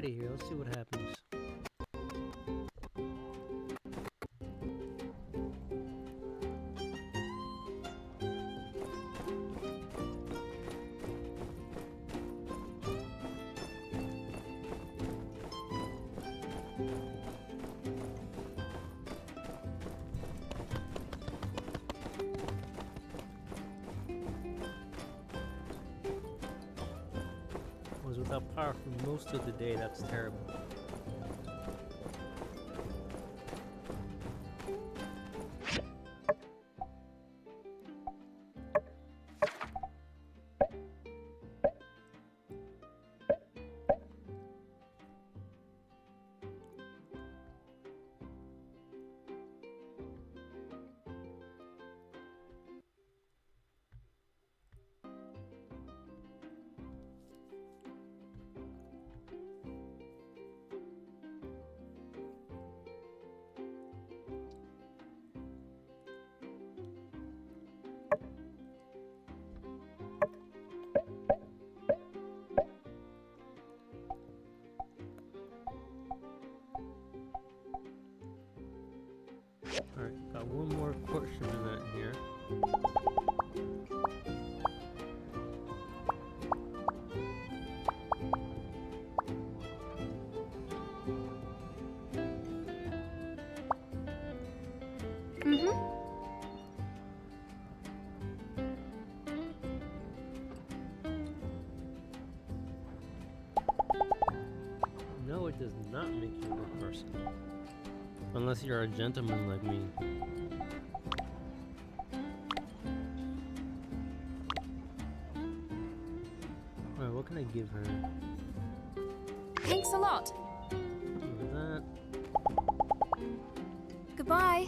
of here. Let's see what happens. Was without power for most of the day. That's terrible. Alright, got one more courtship event here. No, it does not make you a good person. Unless you're a gentleman like me. Alright, what can I give her? Thanks a lot. With that. Goodbye.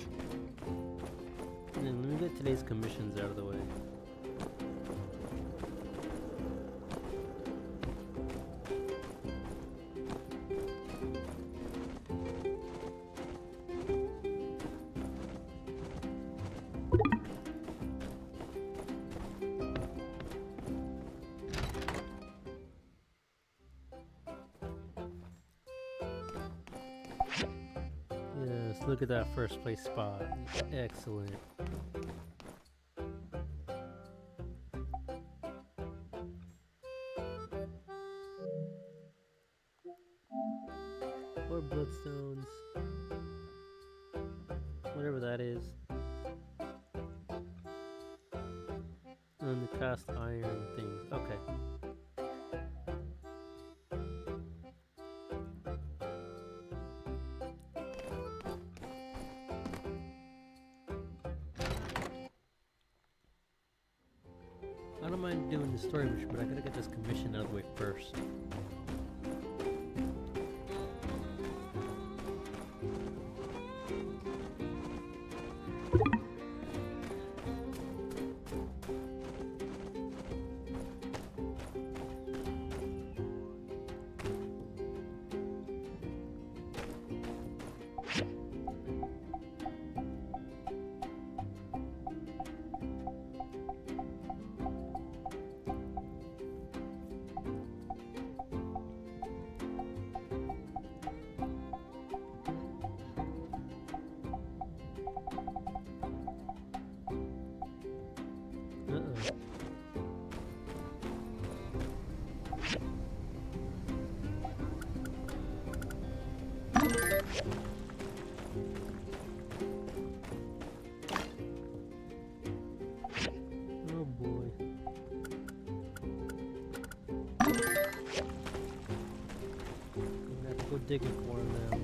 And then let me get today's commissions out of the way. Yes, look at that first place spot. Excellent. Or bloodstones. Whatever that is. And the cast iron things. Okay. I don't mind doing the story mission, but I gotta get this commission out of the way first. Oh boy. I'm gonna have to go digging for him now.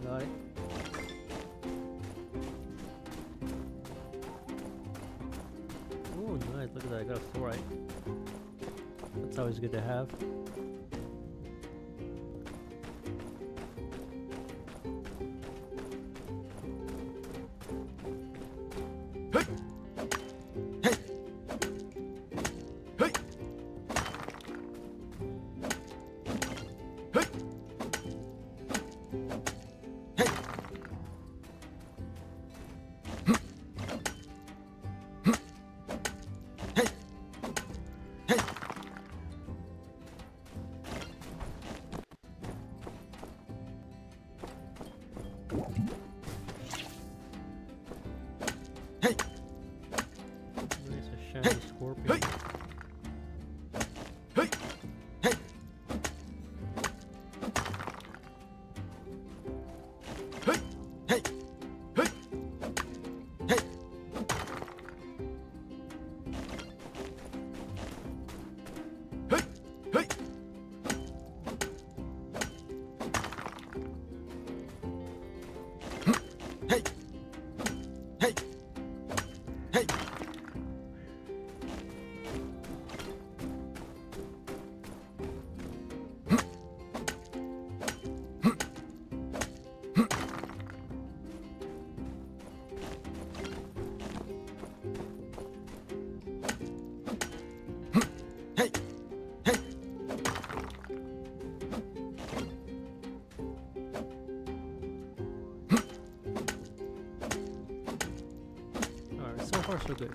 Got it. Oh, nice. Look at that. I got a fluorite. That's always good to have. Nice, a shiny scorpion. Alright, so far so good.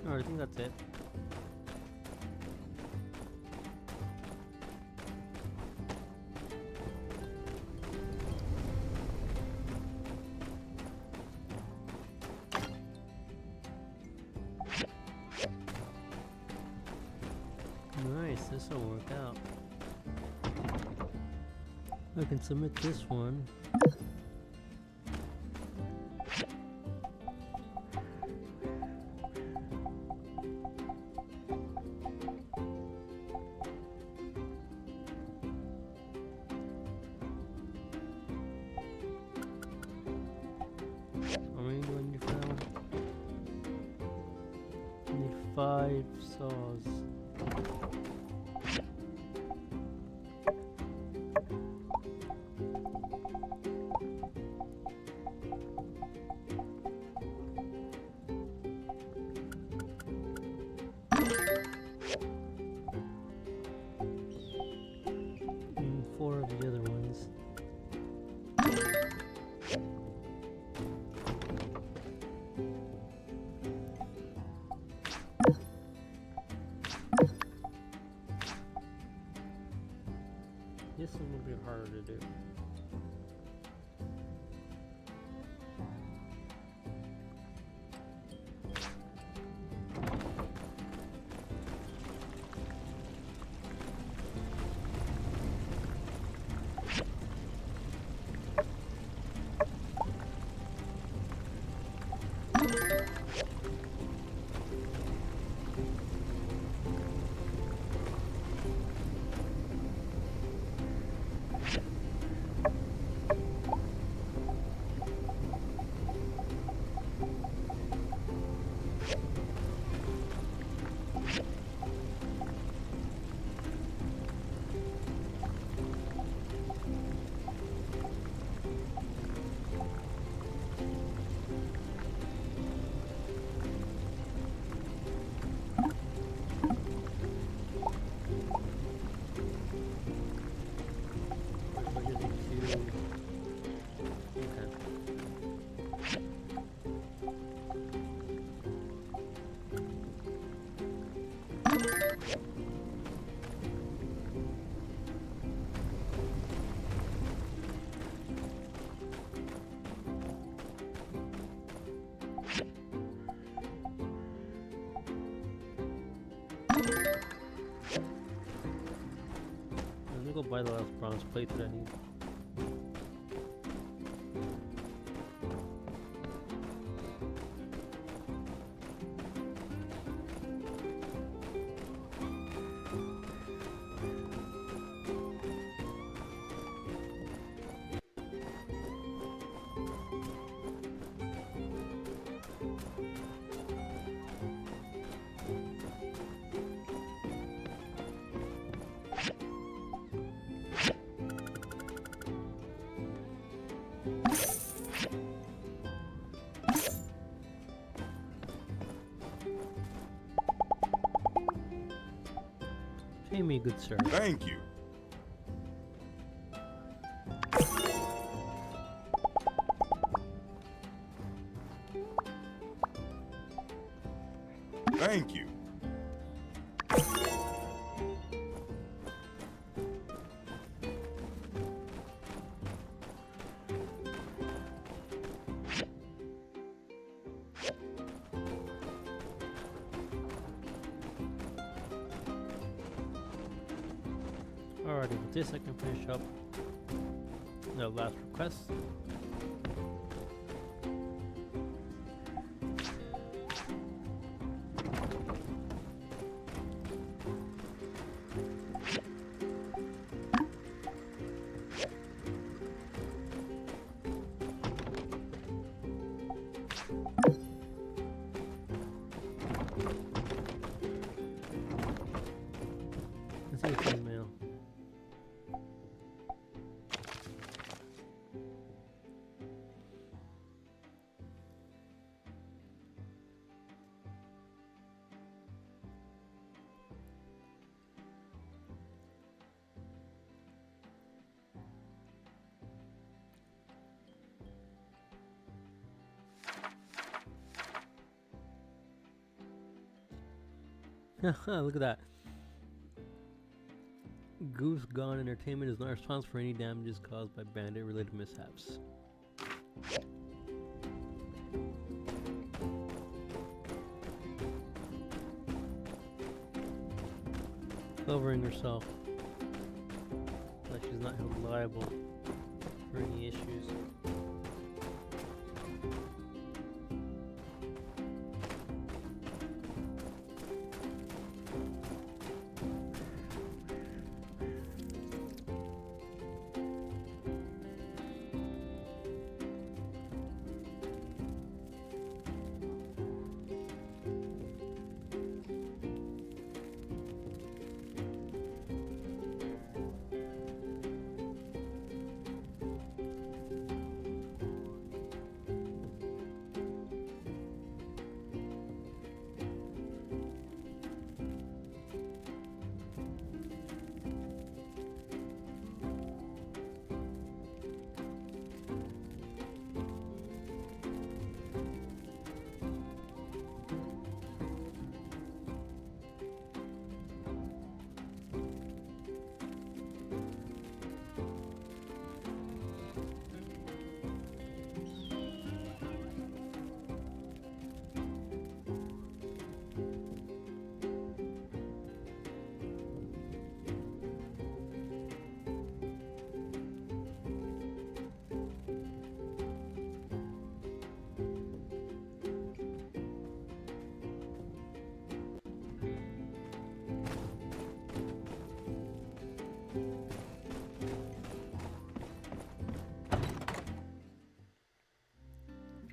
Alright, I think that's it. Nice, this will work out. I can submit this one. How many do I need for that one? I need 5 saws. And 4 of the other ones. go buy the last bronze plate that I need. Pay me, good sir. Thank you. Thank you. Alrighty, with this I can finish up the last request. Let's see what's in the mail. Look at that. Goose Gone Entertainment is not responsible for any damages caused by bandit-related mishaps. Covering herself, like she's not held liable for any issues.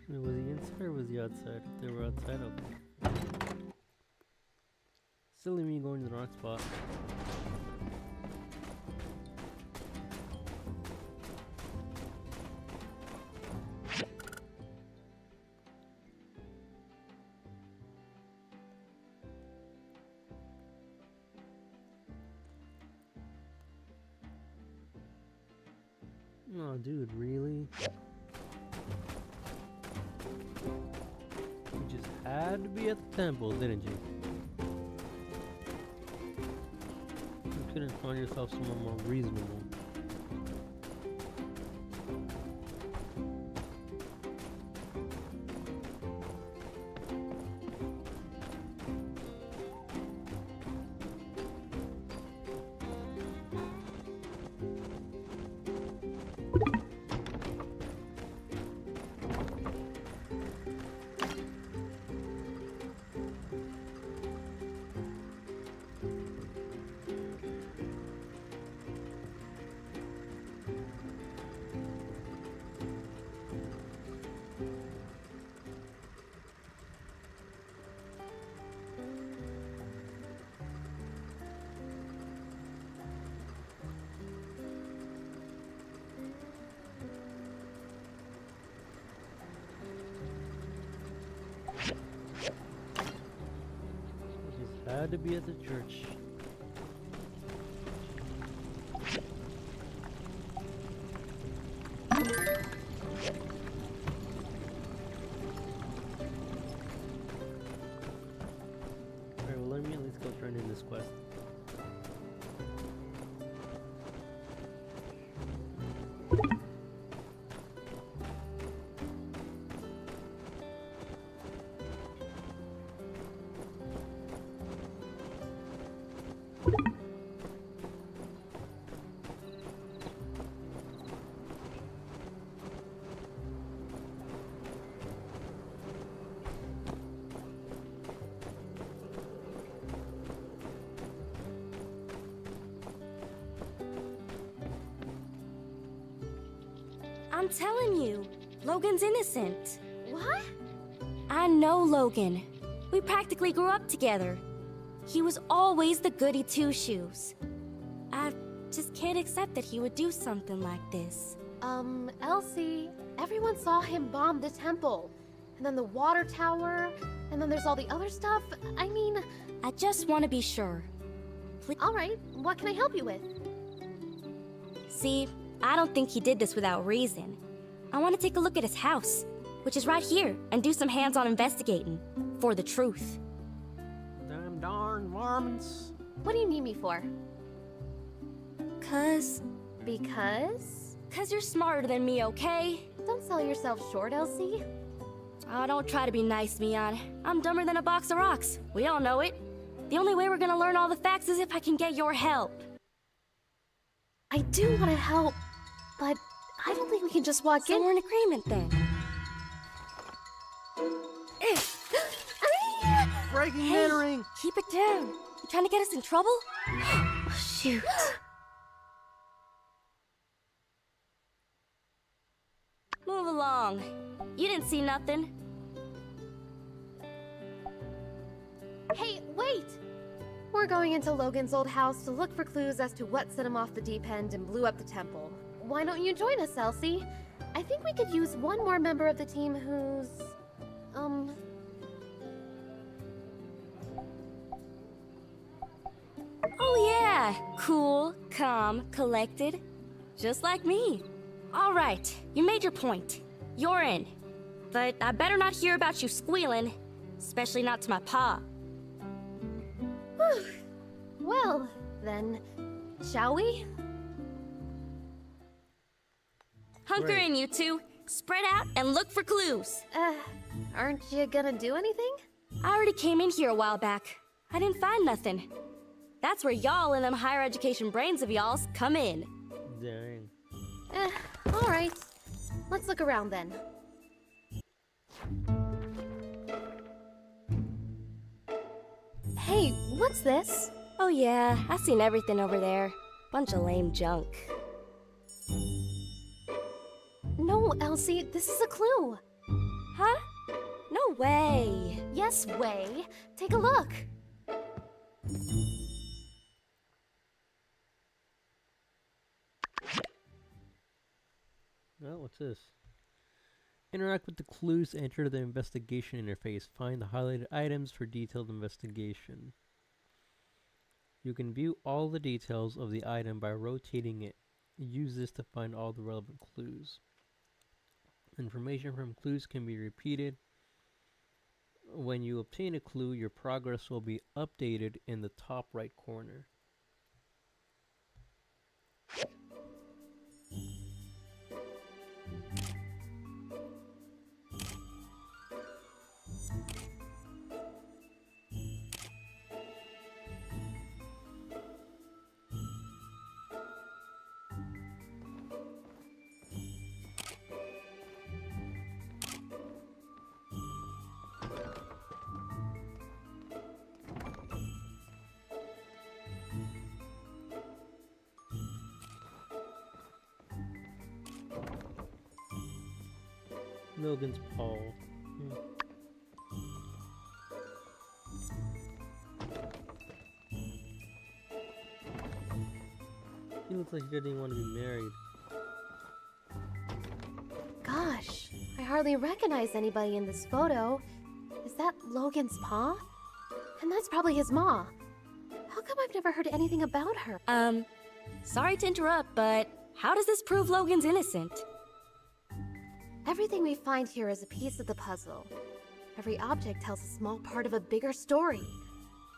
Was he inside or was he outside? If they were outside, okay. Silly me going to the wrong spot. Oh, dude, really? You just had to be at the temple, didn't you? You couldn't find yourself somewhere more reasonable. Had to be at the church. Alright, well let me at least go turn in this quest. I'm telling you, Logan's innocent. What? I know Logan. We practically grew up together. He was always the goody two-shoes. I just can't accept that he would do something like this. Elsie, everyone saw him bomb the temple. And then the water tower, and then there's all the other stuff. I mean... I just want to be sure. Alright, what can I help you with? See, I don't think he did this without reason. I want to take a look at his house, which is right here, and do some hands-on investigating. For the truth. Damn darn varmints. What do you need me for? Because Because? you're smarter than me, okay? Don't sell yourself short, Elsie. Oh, don't try to be nice, Mion. I'm dumber than a box of rocks. We all know it. The only way we're gonna learn all the facts is if I can get your help. I do want to help, but I don't think we can just walk So in. we're in agreement then. Breaking Hey, entering. keep it down. You trying to get us in trouble? Shoot. Move along. You didn't see nothing. Hey, wait! We're going into Logan's old house to look for clues as to what set him off the deep end and blew up the temple. Why don't you join us, Elsie? I think we could use one more member of the team who's... Oh yeah, cool, calm, collected. Just like me. All right, you made your point. You're in. But I better not hear about you squealing. Especially not to my pa. Well, then, shall we? Hunker Right. in, you two. Spread out and look for clues. Aren't you gonna do anything? I already came in here a while back. I didn't find nothing. That's where y'all and them higher education brains of y'all's come in. Dang. Alright. Let's look around then. Hey, what's this? Oh yeah, I seen everything over there. Bunch of lame junk. No, Elsie, this is a clue. Huh? No way. Yes, way. Take a look. Oh, what's this? Interact with the clues to enter the investigation interface. Find the highlighted items for detailed investigation. You can view all the details of the item by rotating it. Use this to find all the relevant clues. Information from clues can be repeated. When you obtain a clue, your progress will be updated in the top right corner. Logan's Paul. He looks like he didn't even want to be married. Gosh, I hardly recognize anybody in this photo. Is that Logan's pa? And that's probably his ma. How come I've never heard anything about her? Sorry to interrupt, but how does this prove Logan's innocent? Everything we find here is a piece of the puzzle. Every object tells a small part of a bigger story.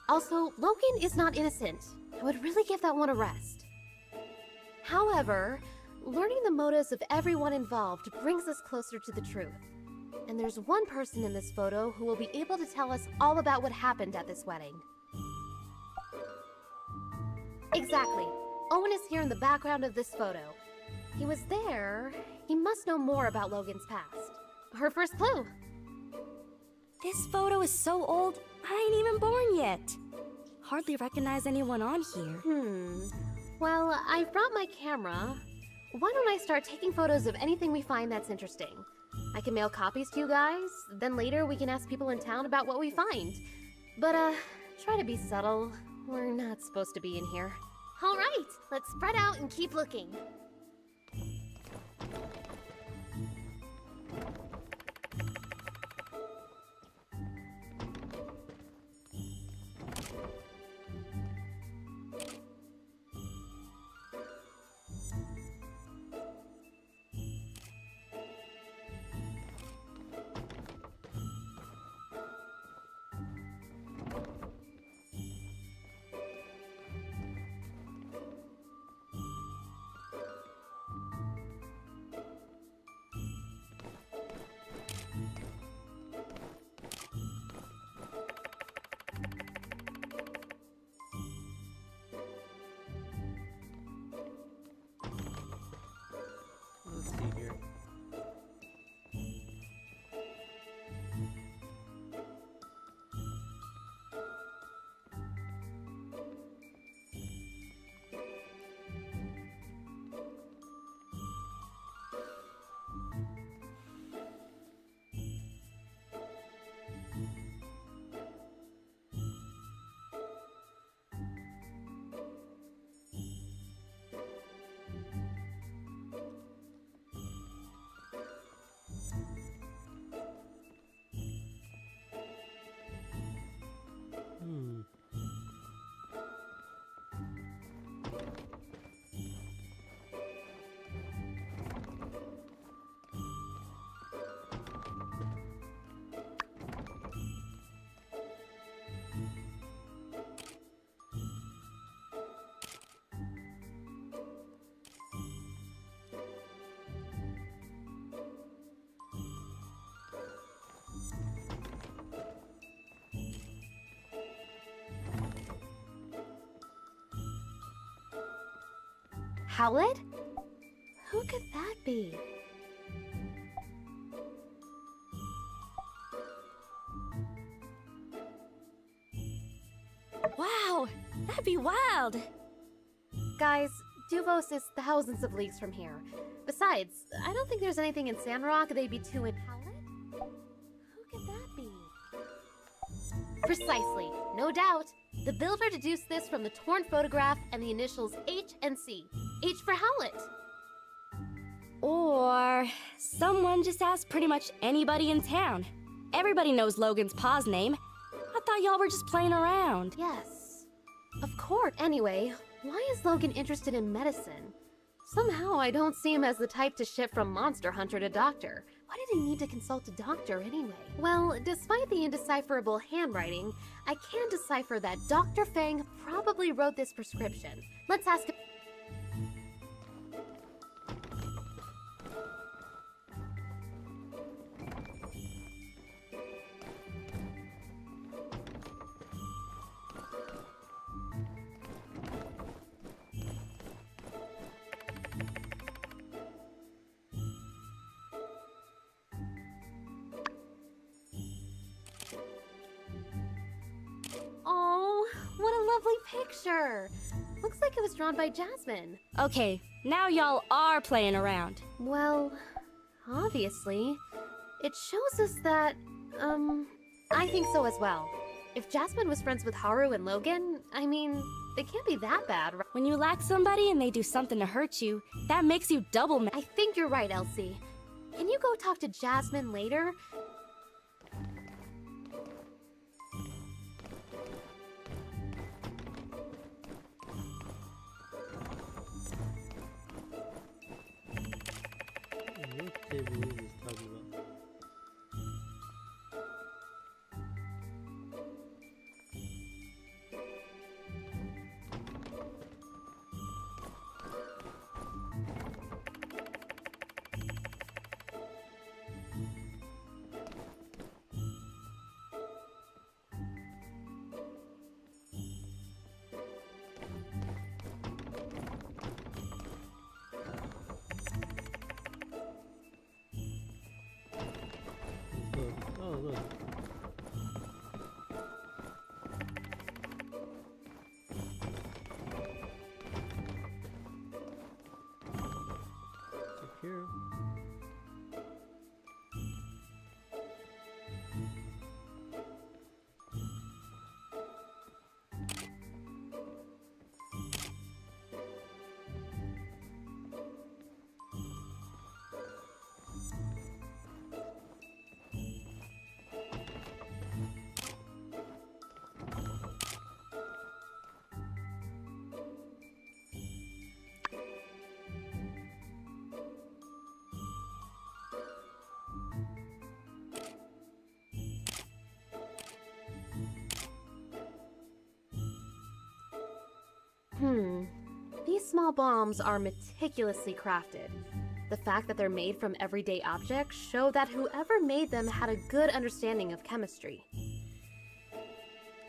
Also, Logan is not innocent. I would really give that one a rest. However, learning the motives of everyone involved brings us closer to the truth. And there's one person in this photo who will be able to tell us all about what happened at this wedding. Exactly. Owen is here in the background of this photo. He was there. He must know more about Logan's past. Her first clue. This photo is so old, I ain't even born yet. Hardly recognize anyone on here. Well, I brought my camera. Why don't I start taking photos of anything we find that's interesting? I can mail copies to you guys, then later we can ask people in town about what we find. But, try to be subtle. We're not supposed to be in here. All right, let's spread out and keep looking. Let's see here. Howlett? Who could that be? Wow, that'd be wild. Guys, Duvos is thousands of leagues from here. Besides, I don't think there's anything in Sandrock they'd be too in. Howlett? Who could that be? Precisely, no doubt. The builder deduced this from the torn photograph and the initials H and C. H for Howlett. Or someone just asked pretty much anybody in town. Everybody knows Logan's pa's name. I thought y'all were just playing around. Yes. Of course. Anyway, why is Logan interested in medicine? Somehow I don't see him as the type to shift from monster hunter to doctor. Why did he need to consult a doctor anyway? Well, despite the indecipherable handwriting, I can decipher that Dr. Fang probably wrote this prescription. Let's ask him. Oh, what a lovely picture! Looks like it was drawn by Jasmine. Okay, now y'all are playing around. Well, obviously. It shows us that, I think so as well. If Jasmine was friends with Haru and Logan, I mean, they can't be that bad, right? When you lack somebody and they do something to hurt you, that makes you double I think you're right, Elsie. Can you go talk to Jasmine later? small bombs are meticulously crafted. The fact that they're made from everyday objects show that whoever made them had a good understanding of chemistry.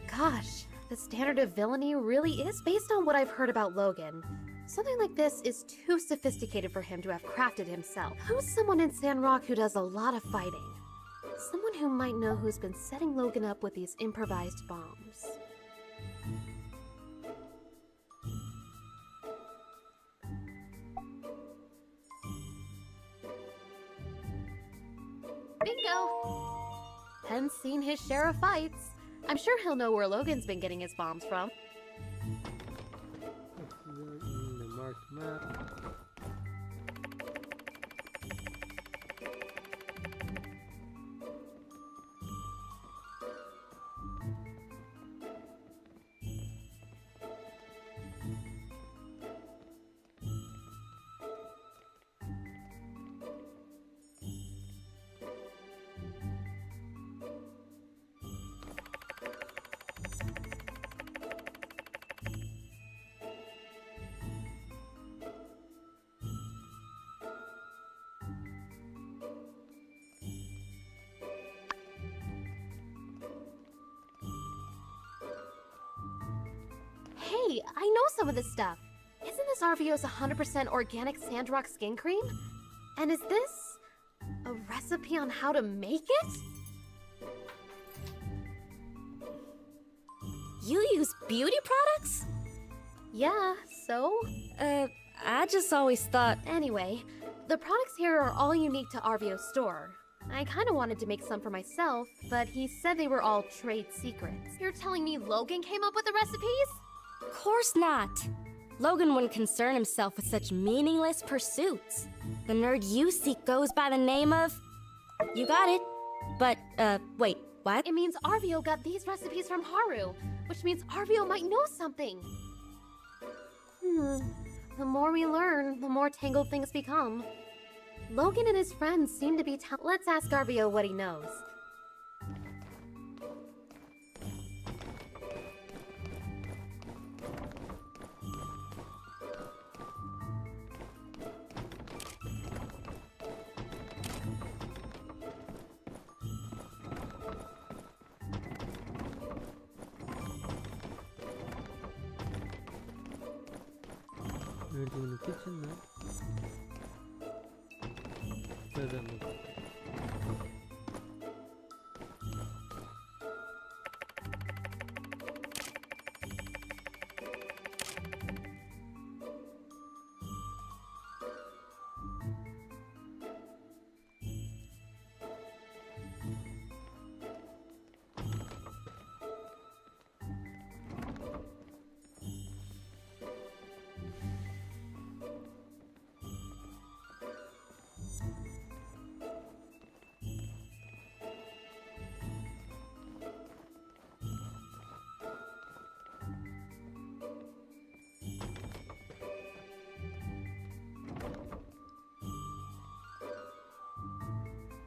Gosh, the standard of villainy really is based on what I've heard about Logan. Something like this is too sophisticated for him to have crafted himself. Who's someone in Sandrock who does a lot of fighting? Someone who might know who's been setting Logan up with these improvised bombs. Bingo! Penn's seen his share of fights. I'm sure he'll know where Logan's been getting his bombs from. The marked map. Hey, I know some of this stuff. Isn't this RVO's 100% organic Sandrock skin cream? And is this a recipe on how to make it? You use beauty products? Yeah, so? I just always thought... Anyway, the products here are all unique to RVO's store. I kinda wanted to make some for myself, but he said they were all trade secrets. You're telling me Logan came up with the recipes? Of course not. Logan wouldn't concern himself with such meaningless pursuits. The nerd you seek goes by the name of... You got it. But, wait, what? It means RVO got these recipes from Haru, which means RVO might know something. The more we learn, the more tangled things become. Logan and his friends seem to be Let's ask RVO what he knows. Anything in the kitchen? No. Where's that look?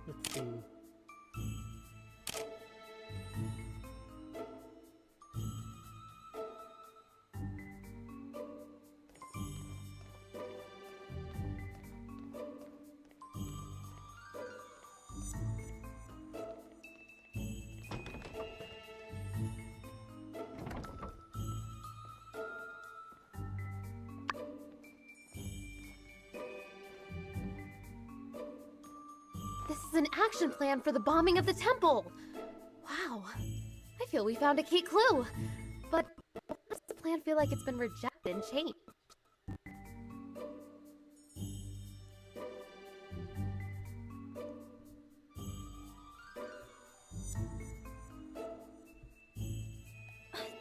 Let's see. This is an action plan for the bombing of the temple! Wow, I feel we found a key clue. But why does the plan feel like it's been rejected and changed?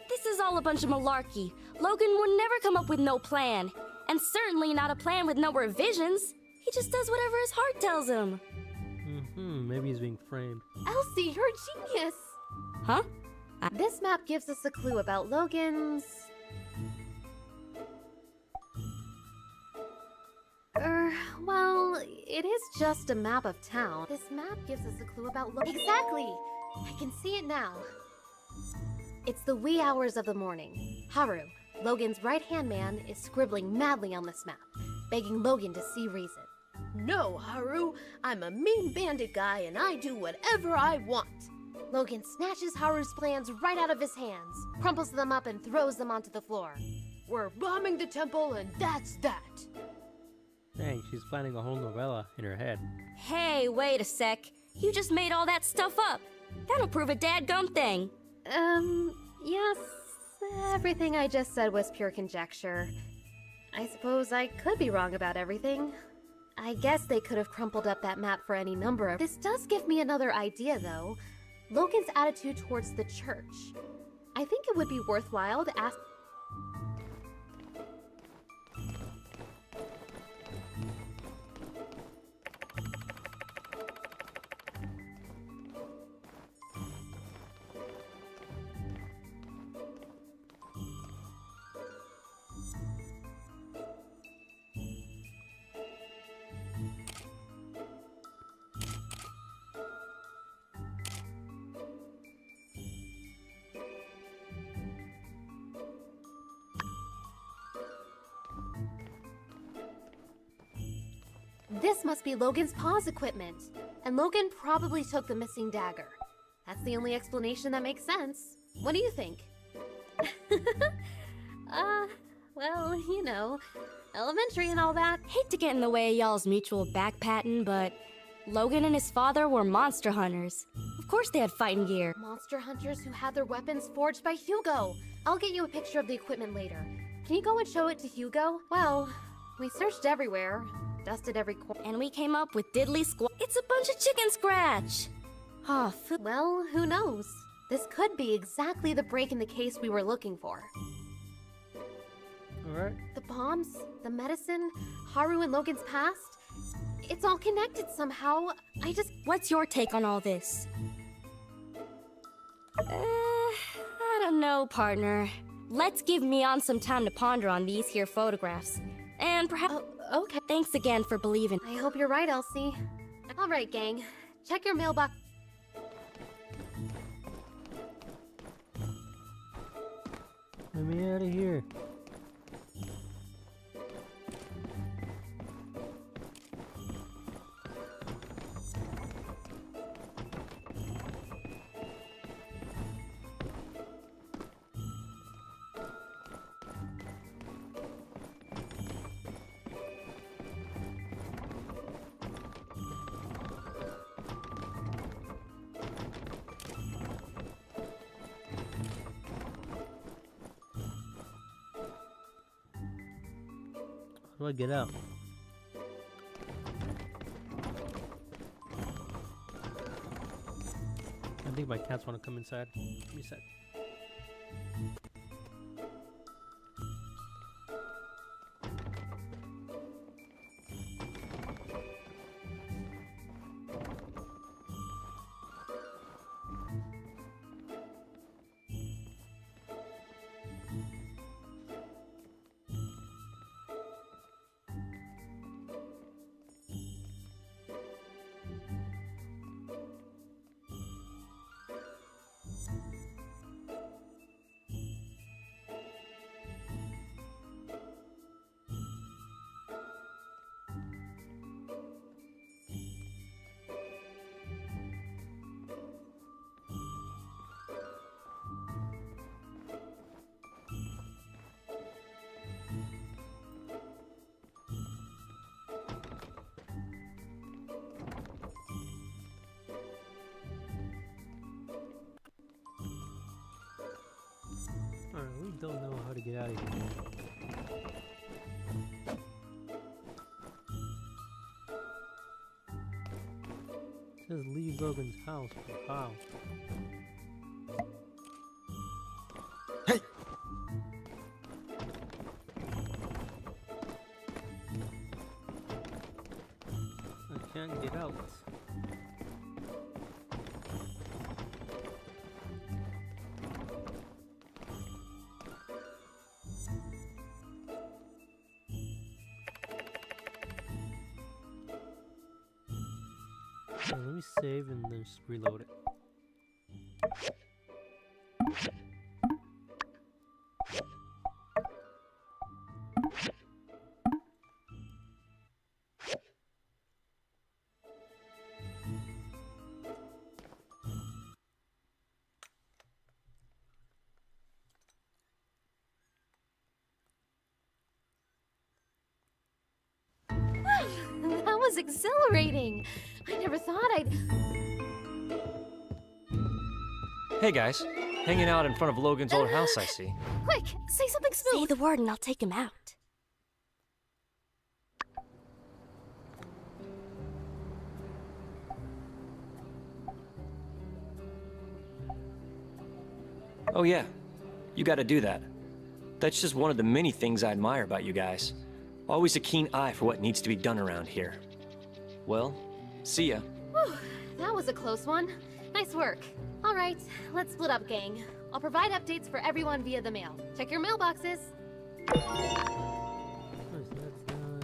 This is all a bunch of malarkey. Logan would never come up with no plan. And certainly not a plan with no revisions. He just does whatever his heart tells him. Maybe he's being framed. Elsie, you're a genius! Huh? This map gives us a clue about Logan's... well, it is just a map of town. This map gives us a clue about Logan. Exactly! I can see it now. It's the wee hours of the morning. Haru, Logan's right-hand man, is scribbling madly on this map, begging Logan to see reason. No, Haru, I'm a mean bandit guy and I do whatever I want. Logan snatches Haru's plans right out of his hands, crumples them up and throws them onto the floor. We're bombing the temple and that's that. Dang, she's planning a whole novella in her head. Hey, wait a sec. You just made all that stuff up. That'll prove a dadgum thing. Yes, everything I just said was pure conjecture. I suppose I could be wrong about everything. I guess they could have crumpled up that map for any number of— This does give me another idea, though. Logan's attitude towards the church. I think it would be worthwhile to ask— This must be Logan's pause equipment, and Logan probably took the missing dagger. That's the only explanation that makes sense. What do you think? Well, you know, elementary and all that. Hate to get in the way of y'all's mutual backpatting, but Logan and his father were monster hunters. Of course they had fighting gear. Monster hunters who had their weapons forged by Hugo. I'll get you a picture of the equipment later. Can you go and show it to Hugo? Well, we searched everywhere, dusted every corner. And we came up with diddly squat. It's a bunch of chicken scratch. Oh, Well, who knows? This could be exactly the break in the case we were looking for. Alright. The bombs, the medicine, Haru and Logan's past. It's all connected somehow. What's your take on all this? I don't know, partner. Let's give Mion some time to ponder on these here photographs. And perhaps— Oh, okay. Thanks again for believing. I hope you're right, Elsie. All right, gang. Check your mailbox. Let me out of here. How do I get out? I think my cats want to come inside. Give me a sec. Alright, we don't know how to get out of here. It says leave Logan's house, but how? Hey! I can't get out. So let me save and then just reload it. was exhilarating. I never thought I'd... Hey guys, hanging out in front of Logan's old house, I see. Quick, say something Say smooth. the word and I'll take him out. Oh yeah, you gotta do that. That's just one of the many things I admire about you guys. Always a keen eye for what needs to be done around here. Well, see ya. Whew, that was a close one. Nice work. All right, let's split up, gang. I'll provide updates for everyone via the mail. Check your mailboxes. Nice, that's done.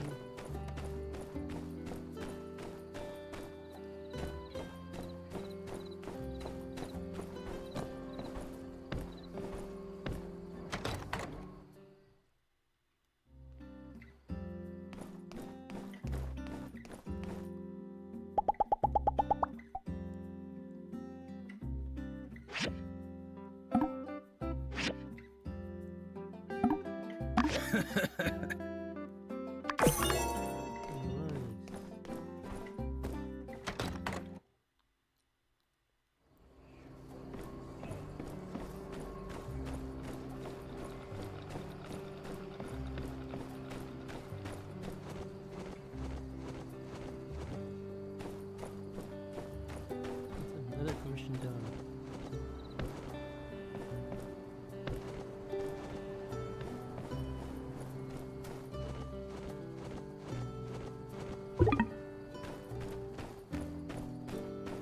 That's another commission done.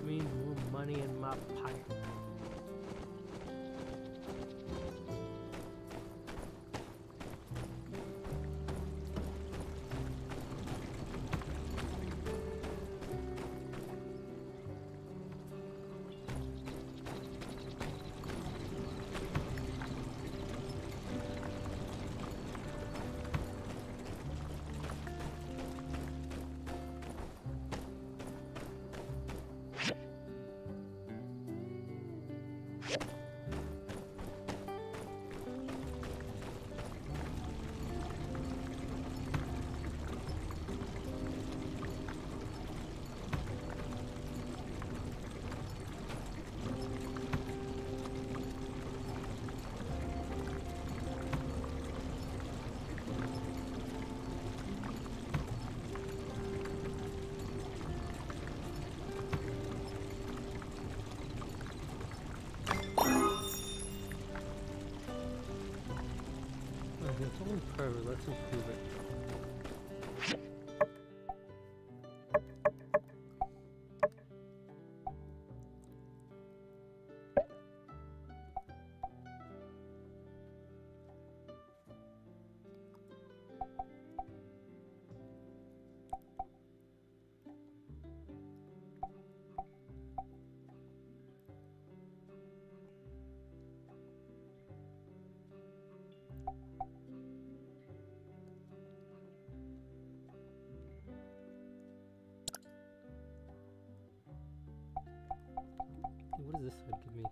Means more money in my pocket. It's only private, let's improve it. What does this side give me?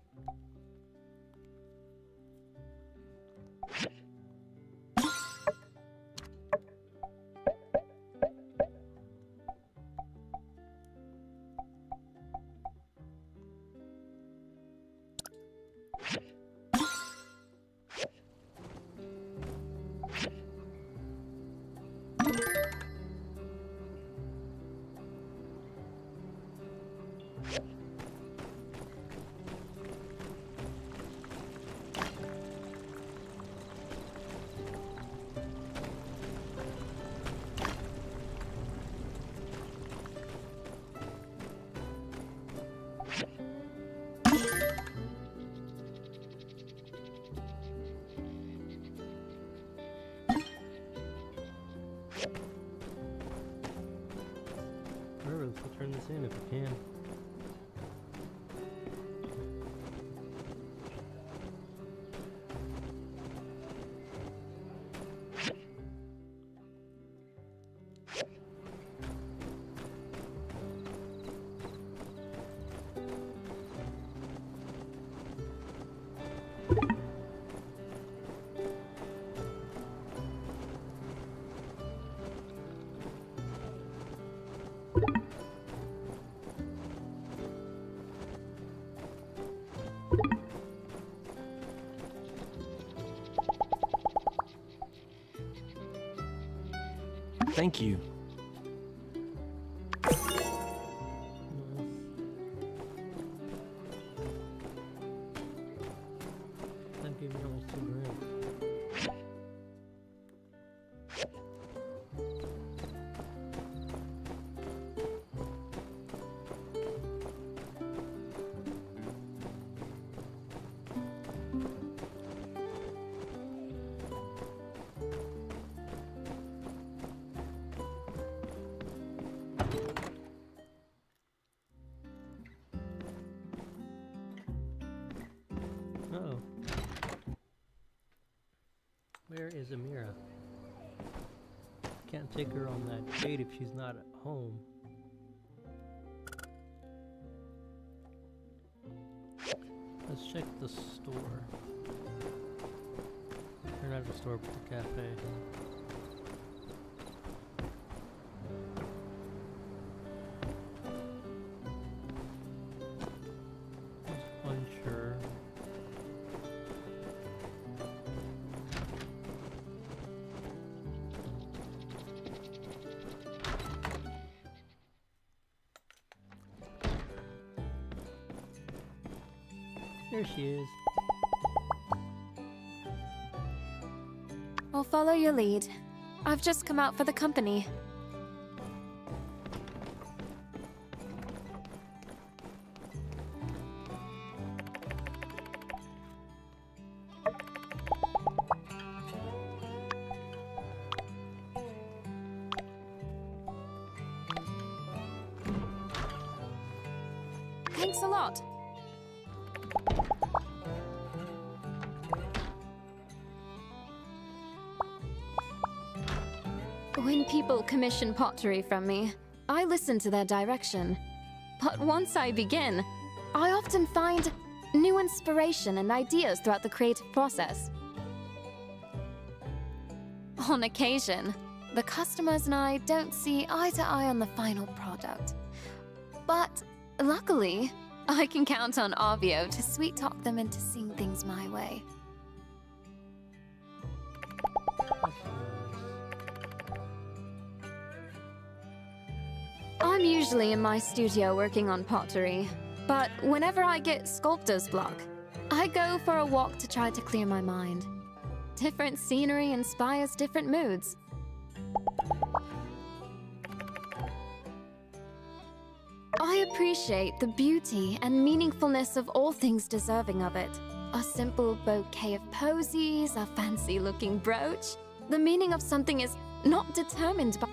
Whatever, let's turn this in if we can. Thank you. That gave me almost 2 grand. Uh-oh. Where is Amira? Can't take her on that date if she's not at home. Let's check the store. Or not the store, but the cafe. Unsure. There she is. I'll follow your lead. I've just come out for the company. Thanks a lot. When people commission pottery from me, I listen to their direction. But once I begin, I often find new inspiration and ideas throughout the creative process. On occasion, the customers and I don't see eye to eye on the final product. But luckily, I can count on Arvio to sweet-talk them into seeing things my way. I'm usually in my studio working on pottery, but whenever I get sculptor's block, I go for a walk to try to clear my mind. Different scenery inspires different moods. I appreciate the beauty and meaningfulness of all things deserving of it. A simple bouquet of posies, a fancy-looking brooch. The meaning of something is not determined by...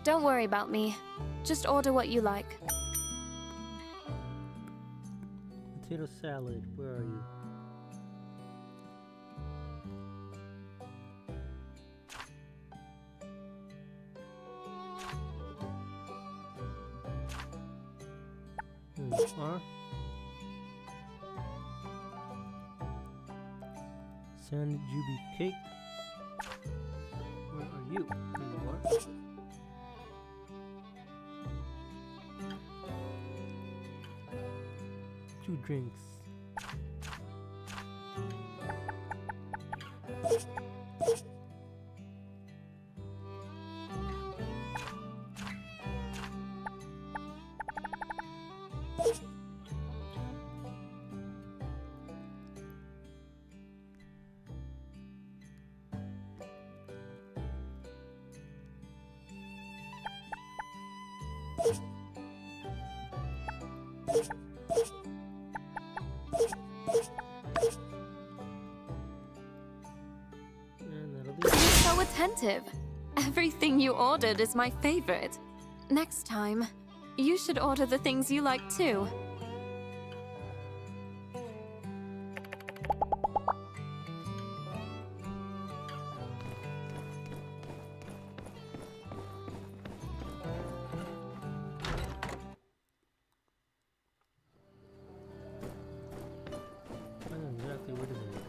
Don't worry about me. Just order what you like. Potato salad, where are you? Are? Sand Juby cake. Where are you? There you are. 2 drinks. You're so attentive. Everything you ordered is my favorite. Next time, you should order the things you like too. I know exactly what it is here.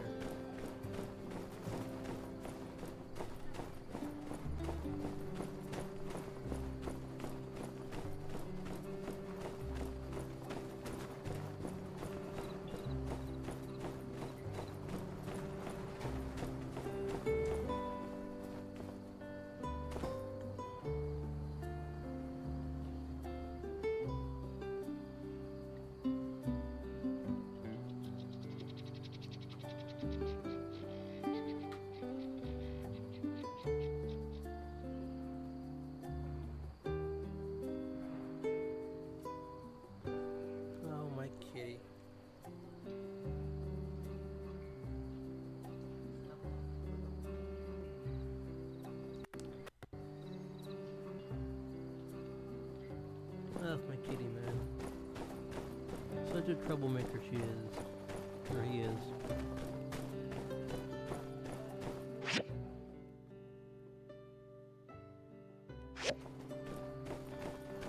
Such a troublemaker she is. Or he is.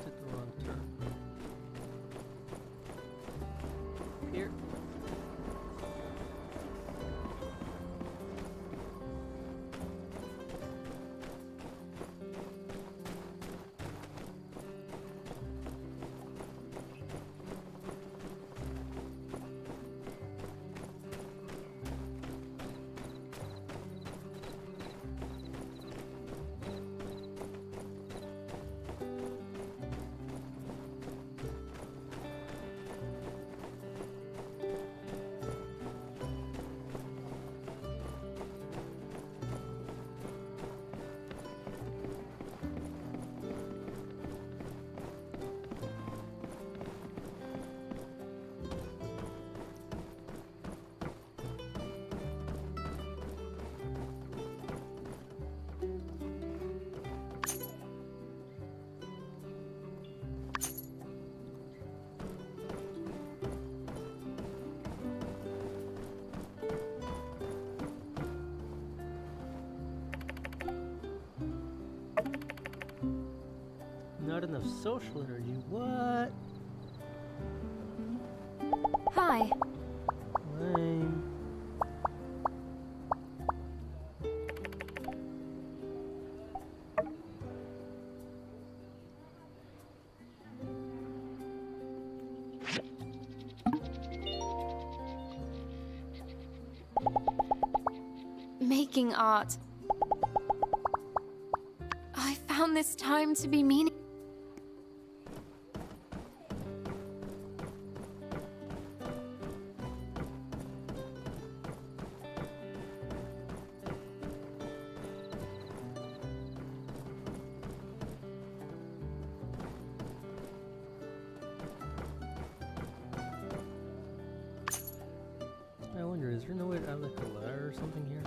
Took the wrong turn. Here. Not enough social energy. What? Hi. Lame. Making art. I found this time to be meaningful. I wonder, is there no way to add like a ladder or something here?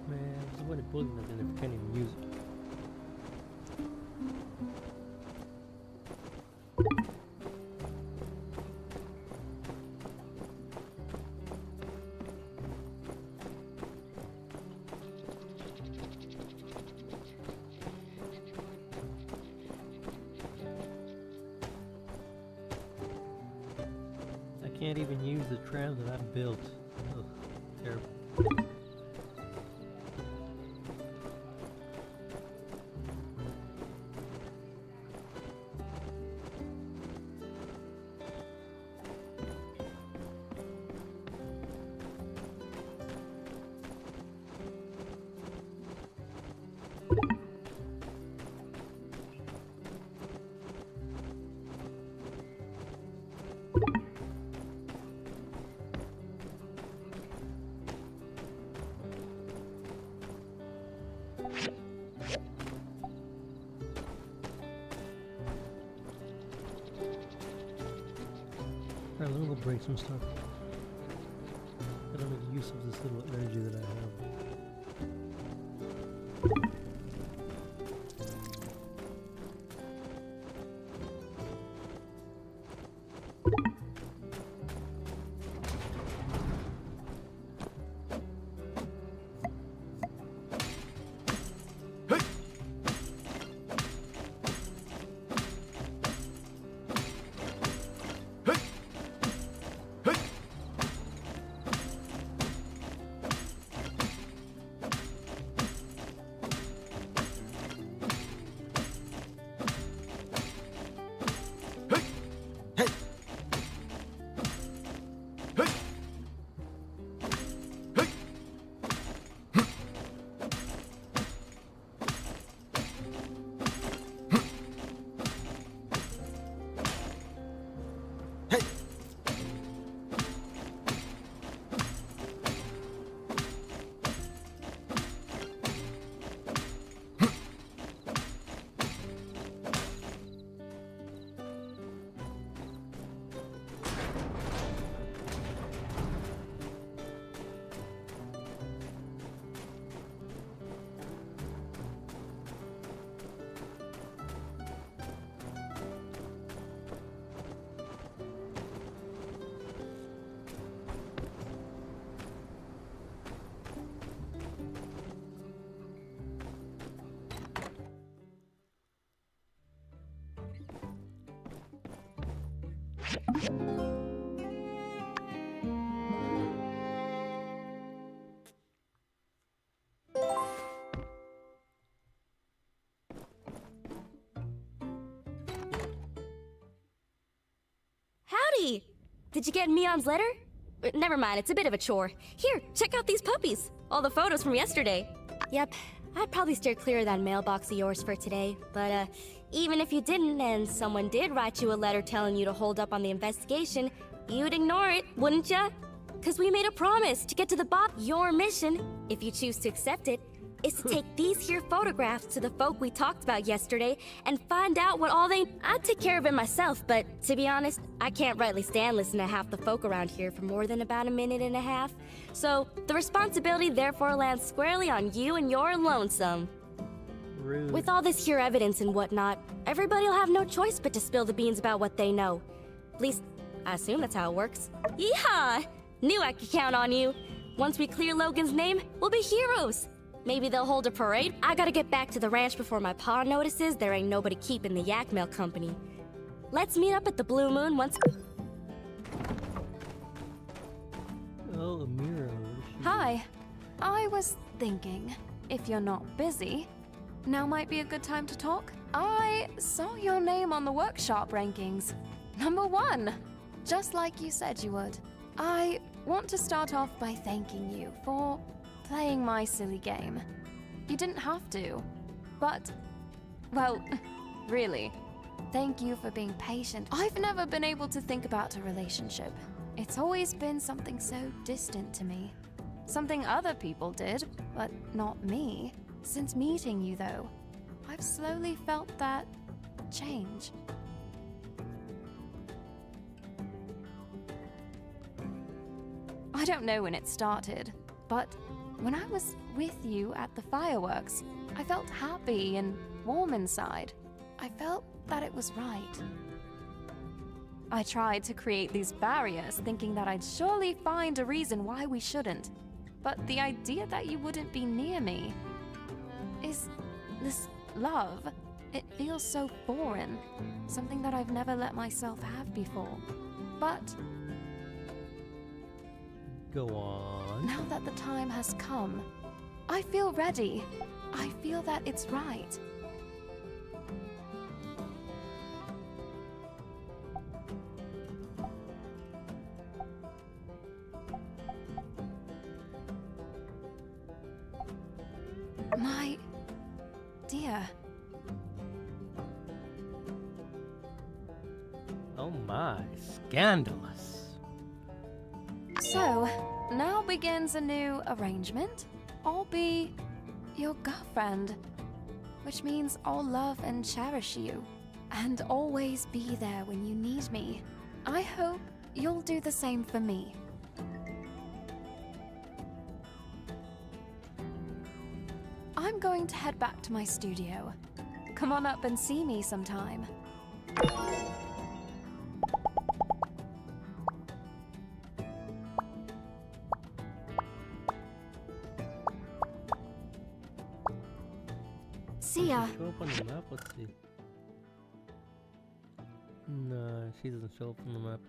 Man, what's the point of building that then if you can't even use it? I can't even use the tram that I've built. Ugh, terrible. Alright, let me go break some stuff. Gotta make use of this little energy that I have. Howdy! Did you get Mion's letter? Never mind, it's a bit of a chore. Here, check out these puppies. All the photos from yesterday. Yep, I'd probably steer clear of that mailbox of yours for today. But, even if you didn't and someone did write you a letter telling you to hold up on the investigation, you'd ignore it, wouldn't ya? 'Cause we made a promise to get to the bottom. Your mission, if you choose to accept it, is to take these here photographs to the folk we talked about yesterday and find out what all they... I'd take care of it myself, but to be honest, I can't rightly stand listening to half the folk around here for more than about a minute and a half. So, the responsibility therefore lands squarely on you and your lonesome. Rude. With all this here evidence and whatnot, everybody'll have no choice but to spill the beans about what they know. At least, I assume that's how it works. Yeehaw! Knew I could count on you. Once we clear Logan's name, we'll be heroes. Maybe they'll hold a parade. I gotta get back to the ranch before my pa notices there ain't nobody keeping the yak mail company. Let's meet up at the Blue Moon once... Oh, Amira. Hi. I was thinking, if you're not busy, now might be a good time to talk. I saw your name on the workshop rankings. Number 1, just like you said you would. I want to start off by thanking you for playing my silly game. You didn't have to, but, well, really, thank you for being patient. I've never been able to think about a relationship. It's always been something so distant to me. Something other people did, but not me. Since meeting you, though, I've slowly felt that change. I don't know when it started, but when I was with you at the fireworks, I felt happy and warm inside. I felt that it was right. I tried to create these barriers, thinking that I'd surely find a reason why we shouldn't. But the idea that you wouldn't be near me is this love. It feels so foreign, something that I've never let myself have before. But Go on. now that the time has come, I feel ready. I feel that it's right. My dear, Oh my, scandalous. so now begins a new arrangement. I'll be your girlfriend, which means I'll love and cherish you, and always be there when you need me. I hope you'll do the same for me. I'm going to head back to my studio. Come on up and see me sometime. See ya. Show up on the map, let's see. No, she doesn't show up on the map.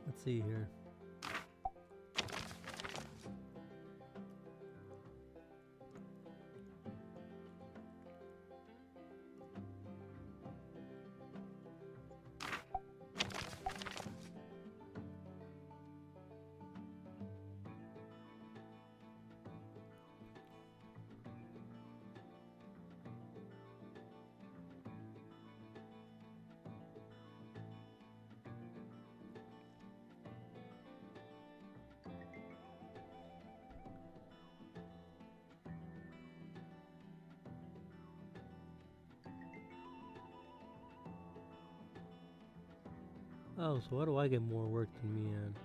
Let's see here. Oh, so why do I get more work than me on?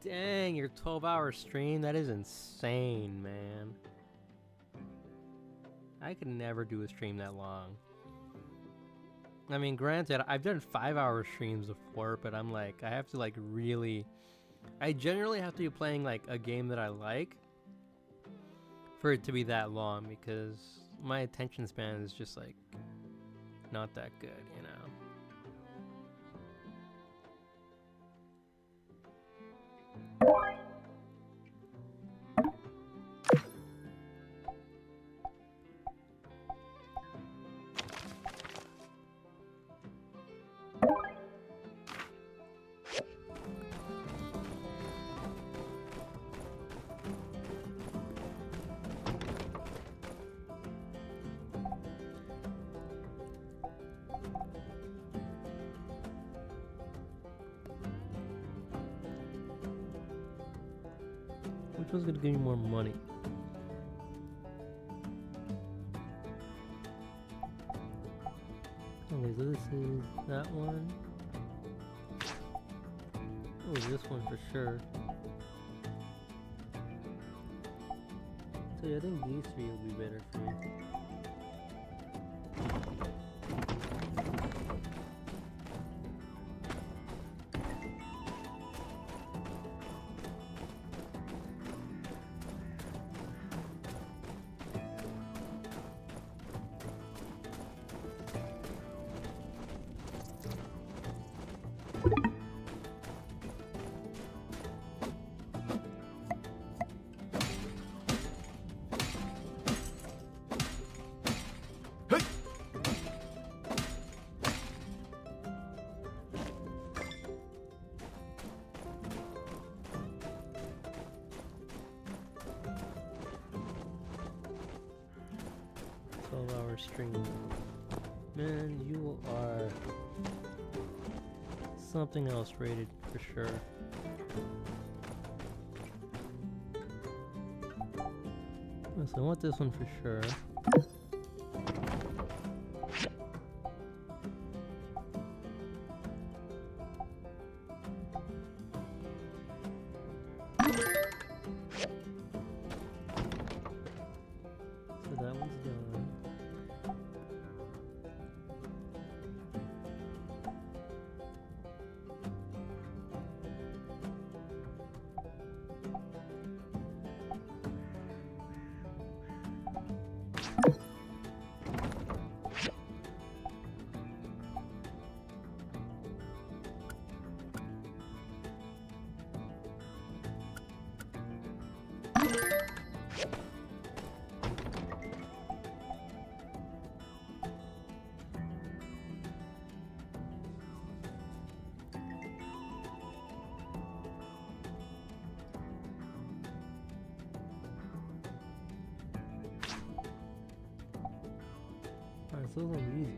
Dang, your 12-hour stream? That is insane, man. I could never do a stream that long. I mean, granted, I've done 5-hour streams before, but I'm like, I have to like really... I generally have to be playing like a game that I like for it to be that long, because my attention span is just like not that good, you know? 'Which one's gonna give me more money? Okay, so this is that one. Oh, this one for sure. So yeah, I think these three will be better for me. Stream. Man, you are something else rated for sure. So I want this one for sure. So that one's done. Alright, so those are easy.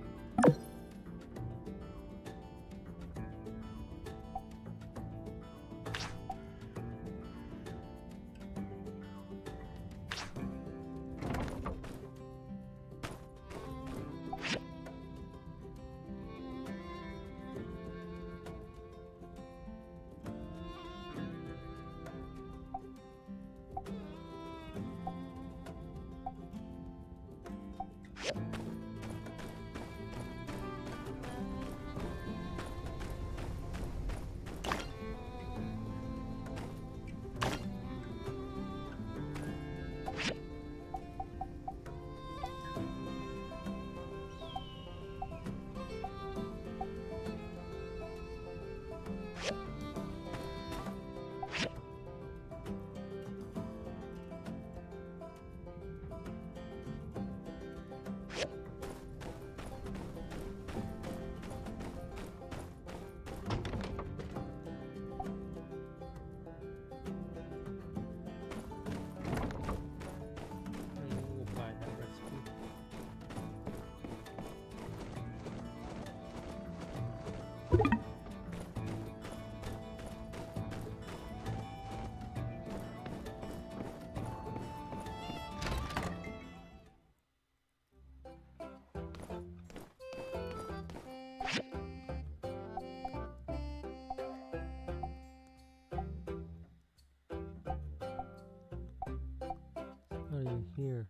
happening here?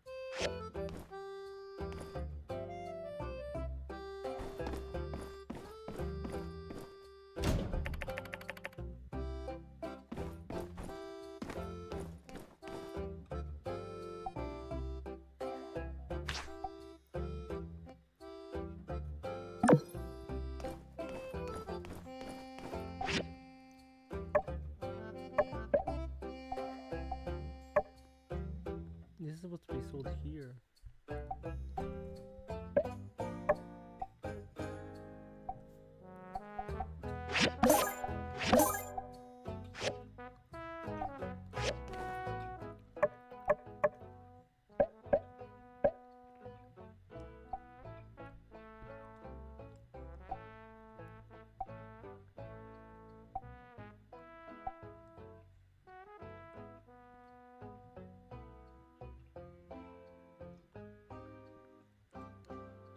This is supposed to be sold here.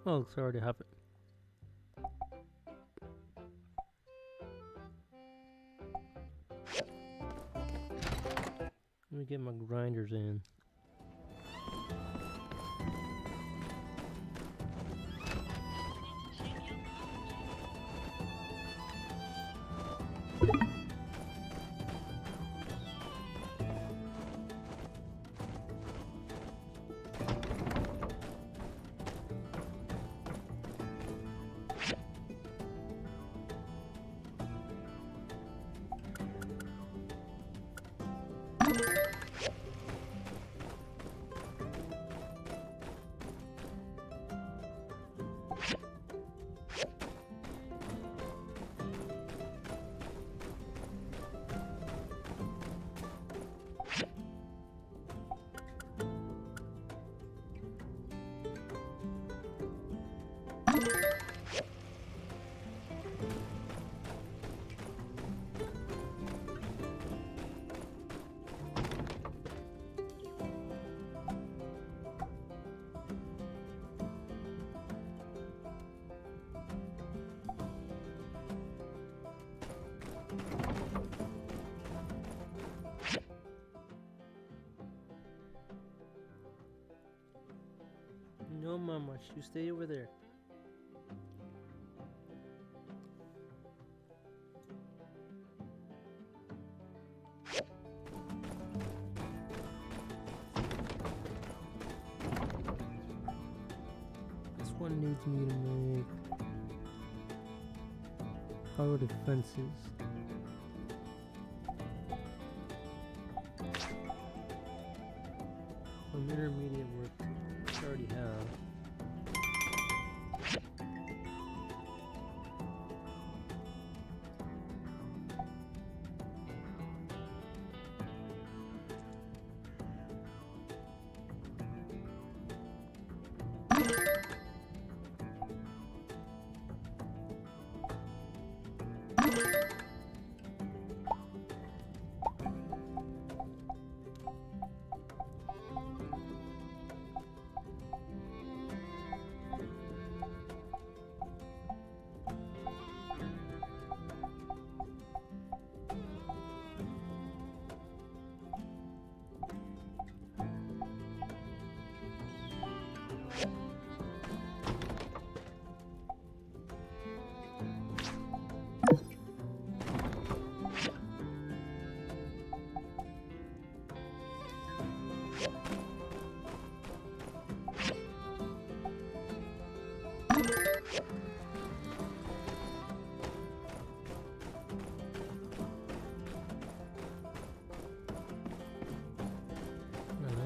Oh, looks like I already have it. Let me get my grinders in. No, Mama, you stay over there. This one needs me to make power defenses. Some intermediate work I already have.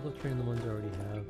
I'll train the ones I already have.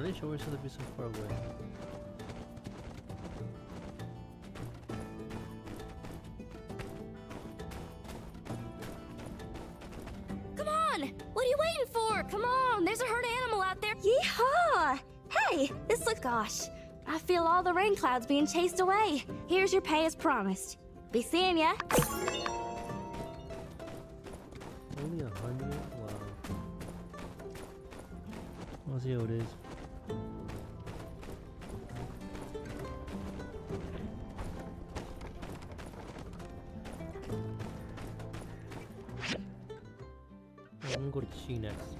Are they sure it's gonna be so far away? Come on! What are you waiting for? Come on, there's a herd animal out there. Yeehaw! Hey, this looks... Gosh, I feel all the rain clouds being chased away. Here's your pay as promised. Be seeing ya. Only 100? Wow. I'll see how it is. I'm gonna go to Chi next.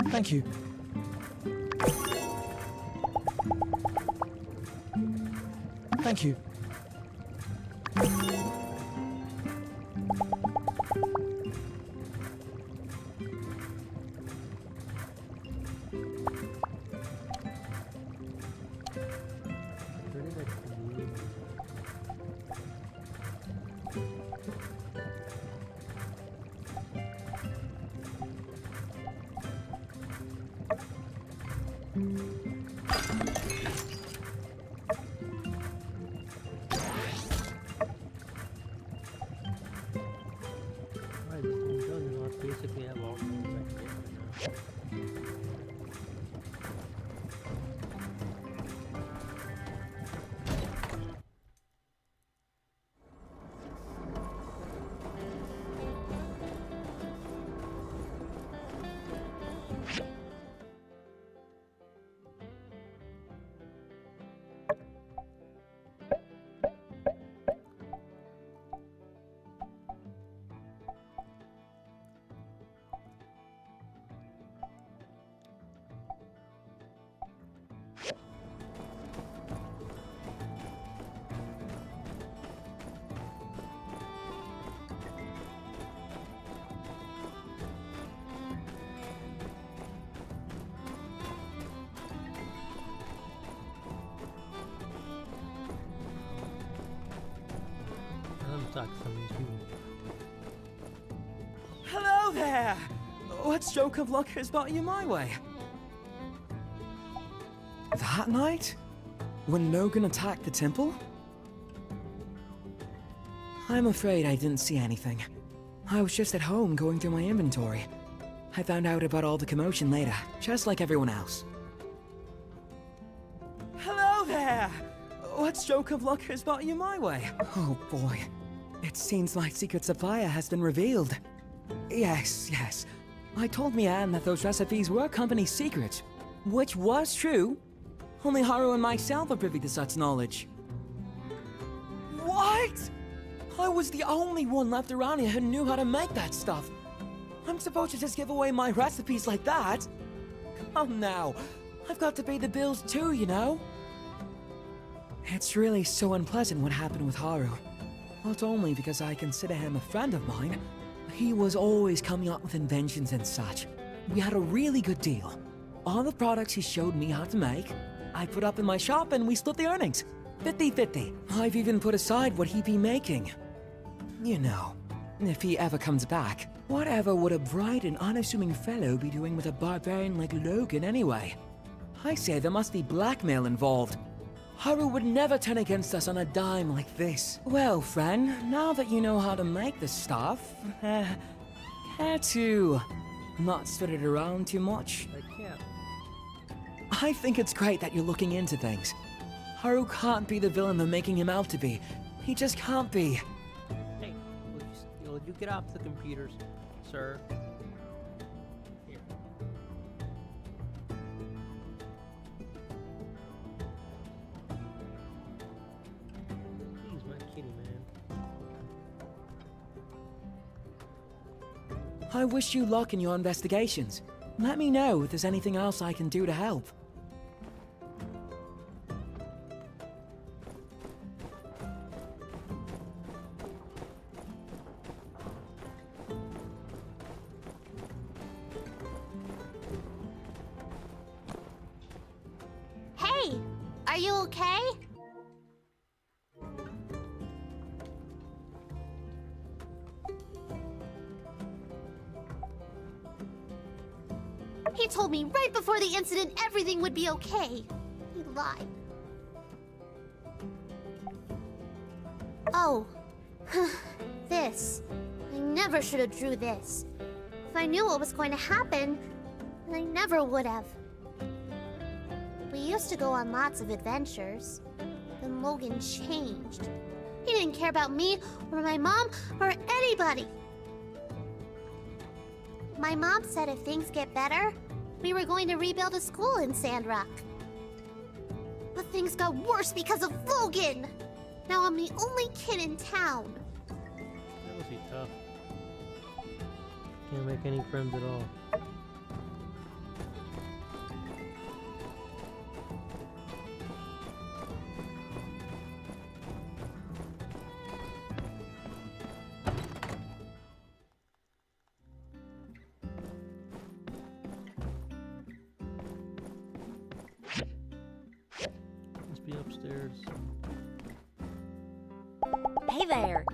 Thank you. Thank you. Where did I leave? Alright, this thing's done, and I basically have all the things I can get right now. I'm stuck some of these people. Hello there! What stroke of luck has brought you my way? That night? When Logan attacked the temple? I'm afraid I didn't see anything. I was just at home going through my inventory. I found out about all the commotion later, just like everyone else. Hello there! What stroke of luck has brought you my way? Oh boy. It seems my secret supplier has been revealed. Yes. I told Mian that those recipes were company secrets, which was true. Only Haru and myself are privy to such knowledge. What? I was the only one left around here who knew how to make that stuff. I'm supposed to just give away my recipes like that? Come now. I've got to pay the bills too, you know? It's really so unpleasant what happened with Haru. Not only because I consider him a friend of mine, he was always coming up with inventions and such. We had a really good deal. All the products he showed me how to make, I put up in my shop and we split the earnings. 50-50. I've even put aside what he'd be making. You know, if he ever comes back, whatever would a bright and unassuming fellow be doing with a barbarian like Logan anyway? I say there must be blackmail involved. Haru would never turn against us on a dime like this. Well, friend, now that you know how to make this stuff, care to not spread it around too much? I can't. I think it's great that you're looking into things. Haru can't be the villain they're making him out to be. He just can't be. Hey, will you get off the computers, sir? Here. He's my kitty, man. I wish you luck in your investigations. Let me know if there's anything else I can do to help. are you okay? He told me right before the incident everything would be okay. He lied. Oh. This. I never should have drew this. If I knew what was going to happen, then I never would have. We used to go on lots of adventures. Then Logan changed. He didn't care about me, or my mom, or anybody. My mom said if things get better, we were going to rebuild a school in Sandrock. But things got worse because of Logan! Now I'm the only kid in town. That must be tough. Can't make any friends at all. Must be upstairs. Hey there.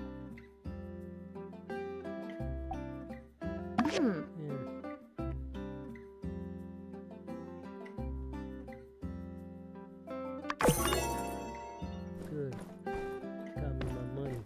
Here. Good. Got me my money.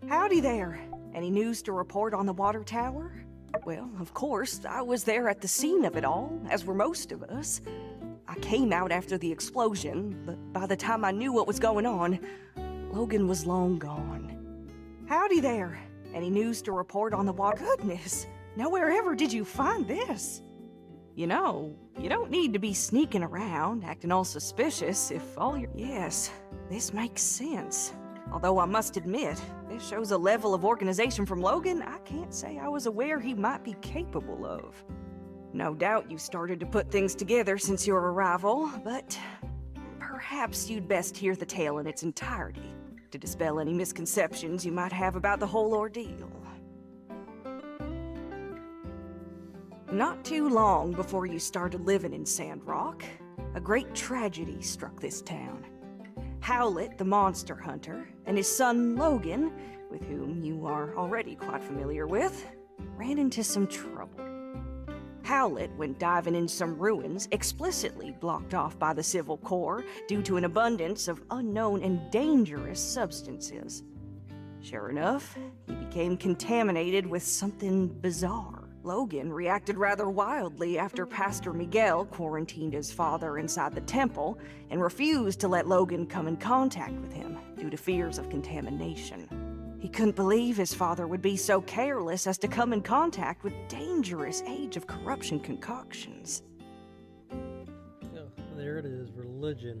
Howdy there. Any news to report on the water tower? Well, of course, I was there at the scene of it all, as were most of us. I came out after the explosion, but by the time I knew what was going on, Logan was long gone. Howdy there. Any news to report on the water? Goodness, now wherever did you find this? You know, you don't need to be sneaking around, acting all suspicious if all your... Yes, this makes sense. Although I must admit, this shows a level of organization from Logan I can't say I was aware he might be capable of. No doubt you started to put things together since your arrival, but perhaps you'd best hear the tale in its entirety to dispel any misconceptions you might have about the whole ordeal. Not too long before you started living in Sandrock, a great tragedy struck this town. Howlett, the monster hunter, and his son Logan, with whom you are already quite familiar with, ran into some trouble. Howlett, when diving in some ruins, explicitly blocked off by the Civil Corps due to an abundance of unknown and dangerous substances. Sure enough, he became contaminated with something bizarre. Logan reacted rather wildly after Pastor Miguel quarantined his father inside the temple and refused to let Logan come in contact with him due to fears of contamination. He couldn't believe his father would be so careless as to come in contact with dangerous Age of Corruption concoctions. Oh, there it is, religion.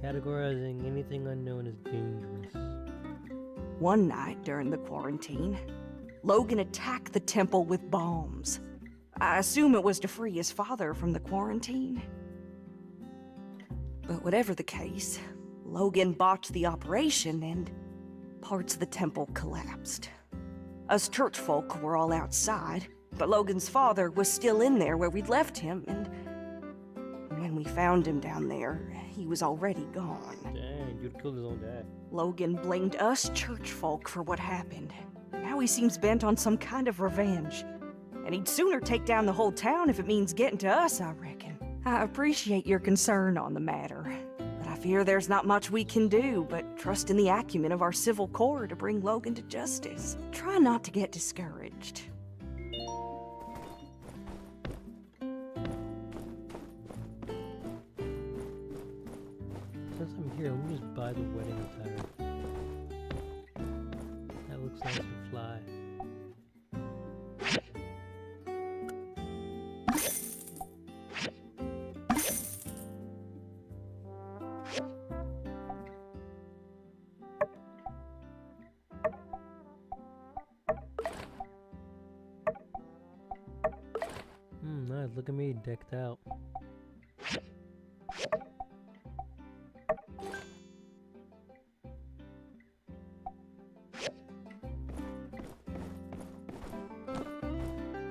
Categorizing anything unknown as dangerous. One night during the quarantine, Logan attacked the temple with bombs. I assume it was to free his father from the quarantine. But whatever the case, Logan botched the operation and parts of the temple collapsed. Us church folk were all outside, but Logan's father was still in there where we'd left him, and when we found him down there, he was already gone. Dang, you'd killed his own dad. Logan blamed us church folk for what happened. Now he seems bent on some kind of revenge. And he'd sooner take down the whole town if it means getting to us, I reckon. I appreciate your concern on the matter, but I fear there's not much we can do but trust in the acumen of our Civil Corps to bring Logan to justice. Try not to get discouraged. Since I'm here, let me just buy the wedding attire. That looks nice and fly. Guys, look at me decked out.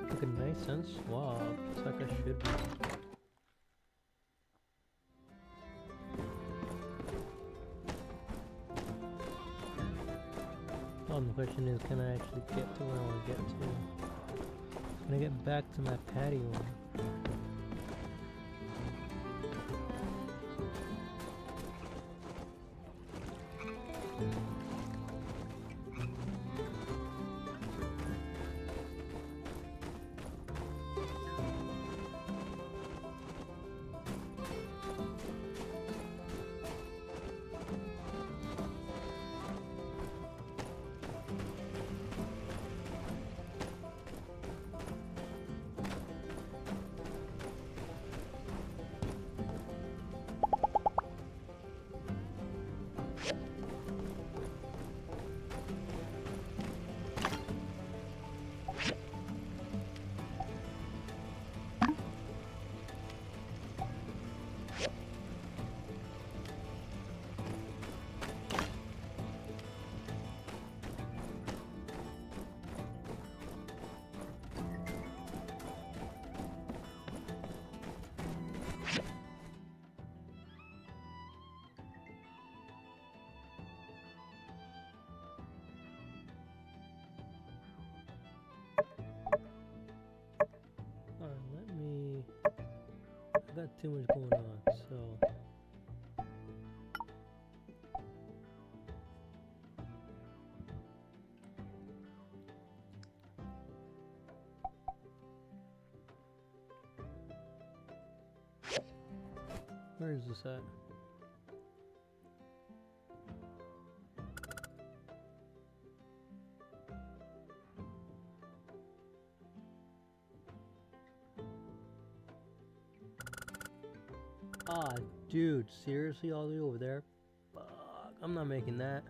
Looking nice and suave, just like I should be. Oh, and the question is, can I actually get to where I want to get to? Can I get back to my patio? I got too much going on, so where is this at? Ah, dude, seriously, all the way over there? Fuck, I'm not making that.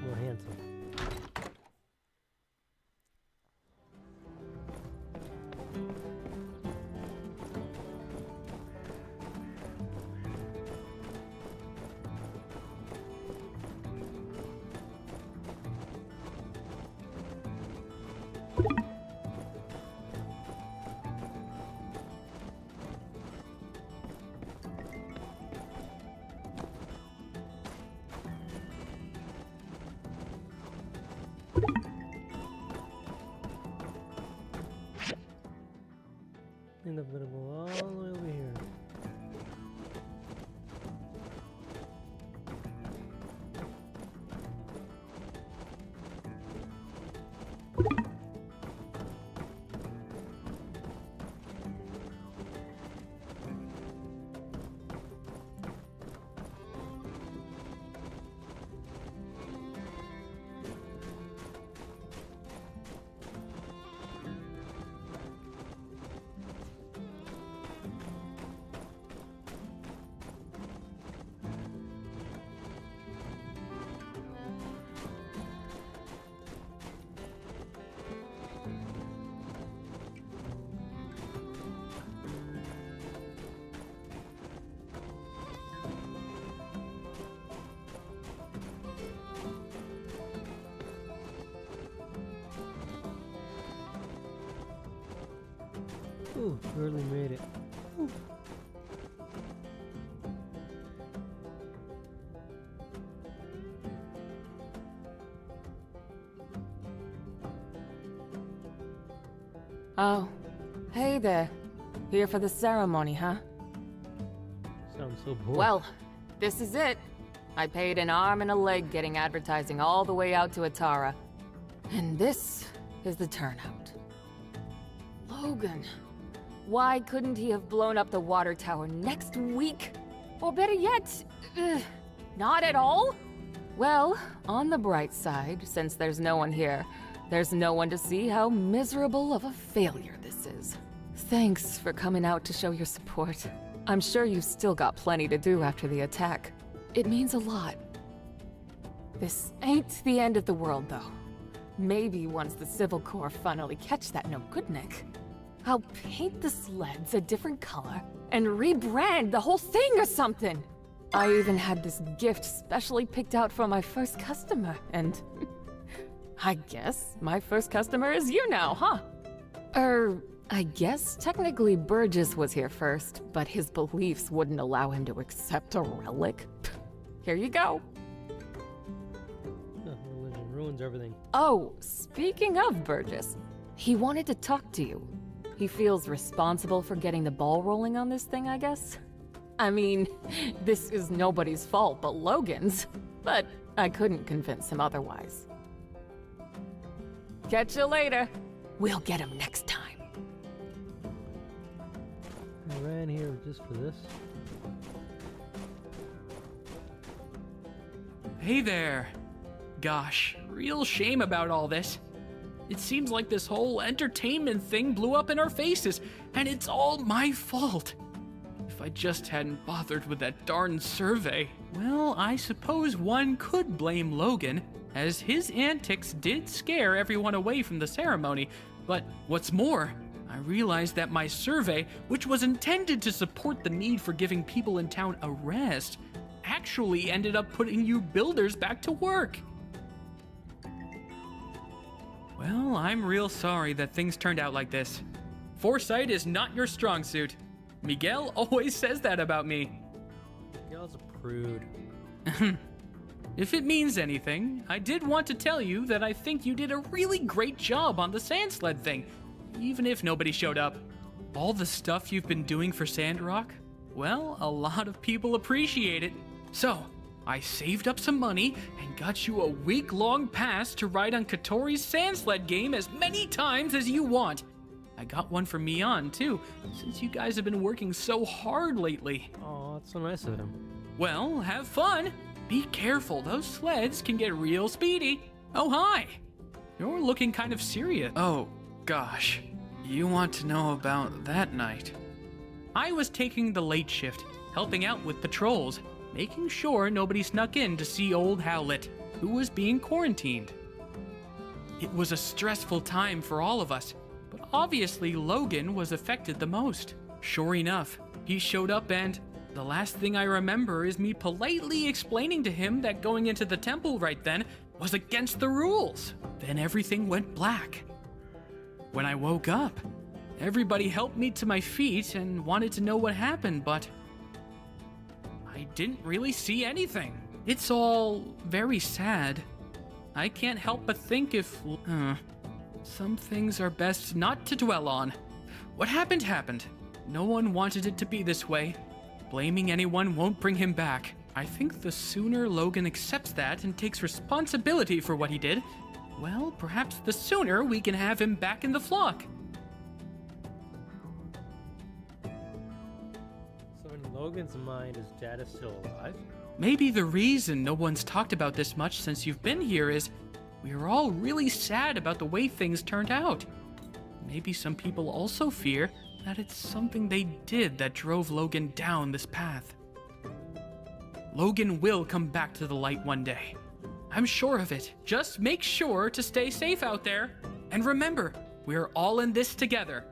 More handsome. I think I'm gonna go all the way over here. Ooh, barely made it. Ooh. Oh, hey there. Here for the ceremony, huh? Sounds so bored. Well, this is it. I paid an arm and a leg getting advertising all the way out to Atara. And this is the turnout. Logan. Why couldn't he have blown up the water tower next week? Or better yet, not at all? Well, on the bright side, since there's no one here, there's no one to see how miserable of a failure this is. Thanks for coming out to show your support. I'm sure you've still got plenty to do after the attack. It means a lot. This ain't the end of the world, though. Maybe once the Civil Corps finally catch that no-good-Nick, I'll paint the sleds a different color and rebrand the whole thing or something. I even had this gift specially picked out for my first customer, and I guess my first customer is you now, huh? I guess technically Burgess was here first, but his beliefs wouldn't allow him to accept a relic. Here you go. Religion ruins everything. Oh, speaking of Burgess, he wanted to talk to you. He feels responsible for getting the ball rolling on this thing, I guess. I mean, this is nobody's fault but Logan's, but I couldn't convince him otherwise. Catch you later. We'll get him next time. I ran here just for this. Hey there. Gosh, real shame about all this. It seems like this whole entertainment thing blew up in our faces, and it's all my fault. If I just hadn't bothered with that darn survey. Well, I suppose one could blame Logan, as his antics did scare everyone away from the ceremony. But what's more, I realized that my survey, which was intended to support the need for giving people in town a rest, actually ended up putting you builders back to work. Well, I'm real sorry that things turned out like this. Foresight is not your strong suit. Miguel always says that about me. Miguel's a prude. If it means anything, I did want to tell you that I think you did a really great job on the sand sled thing, even if nobody showed up. All the stuff you've been doing for Sandrock, well, a lot of people appreciate it. So, I saved up some money and got you a week-long pass to ride on Katori's sand sled game as many times as you want. I got one for Mian, too, since you guys have been working so hard lately. Oh, that's so nice of him. Well, have fun. Be careful, those sleds can get real speedy. Oh, hi. You're looking kind of serious. Oh, gosh. You want to know about that night? I was taking the late shift, helping out with patrols, making sure nobody snuck in to see old Howlett, who was being quarantined. It was a stressful time for all of us, but obviously Logan was affected the most. Sure enough, he showed up and the last thing I remember is me politely explaining to him that going into the temple right then was against the rules. Then everything went black. When I woke up, everybody helped me to my feet and wanted to know what happened, but I didn't really see anything. It's all very sad. I can't help but think if... some things are best not to dwell on. What happened happened. No one wanted it to be this way. Blaming anyone won't bring him back. I think the sooner Logan accepts that and takes responsibility for what he did, well, perhaps the sooner we can have him back in the flock. So in Logan's mind, his dad is still alive? Maybe the reason no one's talked about this much since you've been here is we are all really sad about the way things turned out. Maybe some people also fear that it's something they did that drove Logan down this path. Logan will come back to the light one day. I'm sure of it. Just make sure to stay safe out there. And remember, we're all in this together.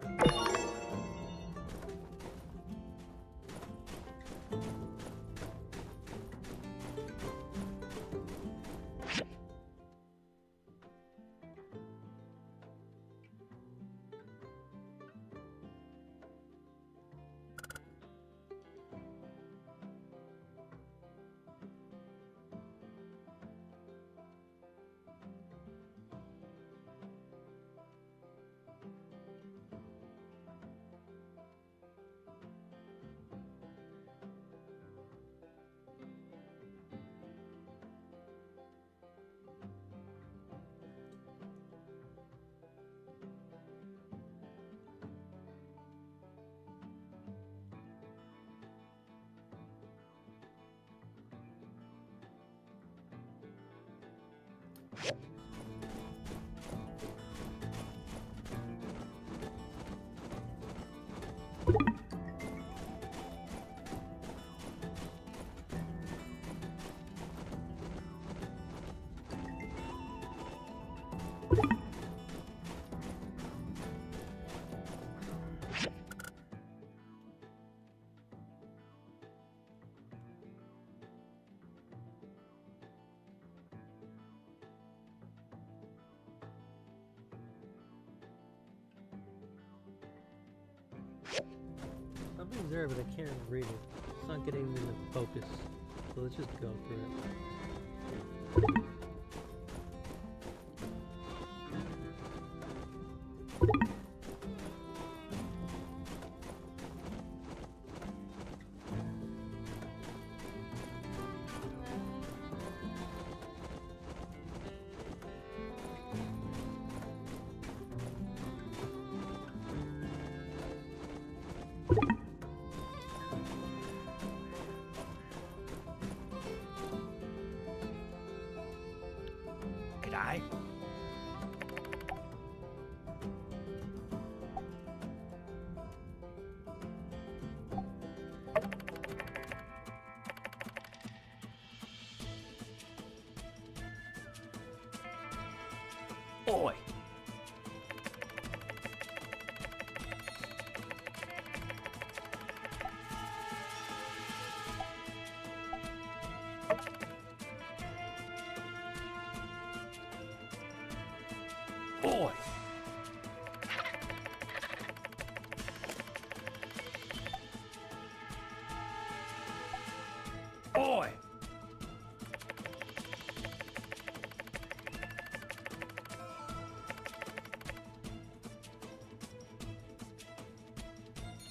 Something's there, but I can't read it. It's not getting me to focus. So let's just go through it. G'day. Oi. Oi. Oi.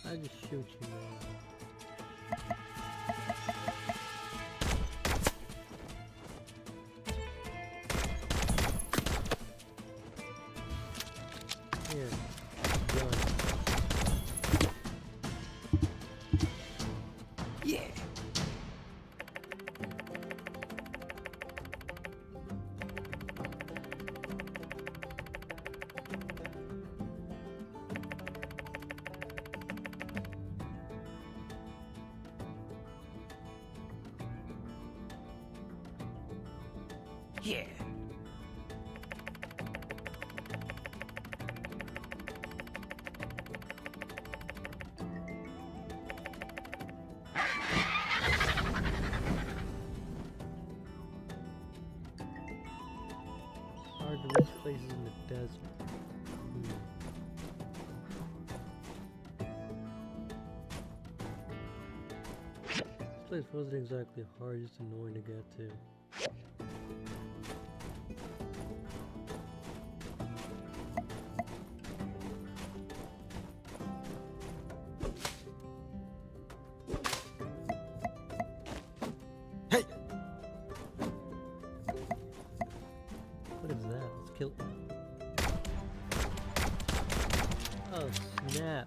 I just shoot you, man. Here, gun. Yeah. Yeah. Hard to reach places in the desert. This place wasn't exactly hard, just annoying to get to. Hey. What is that? Let's kill it. Oh, snap.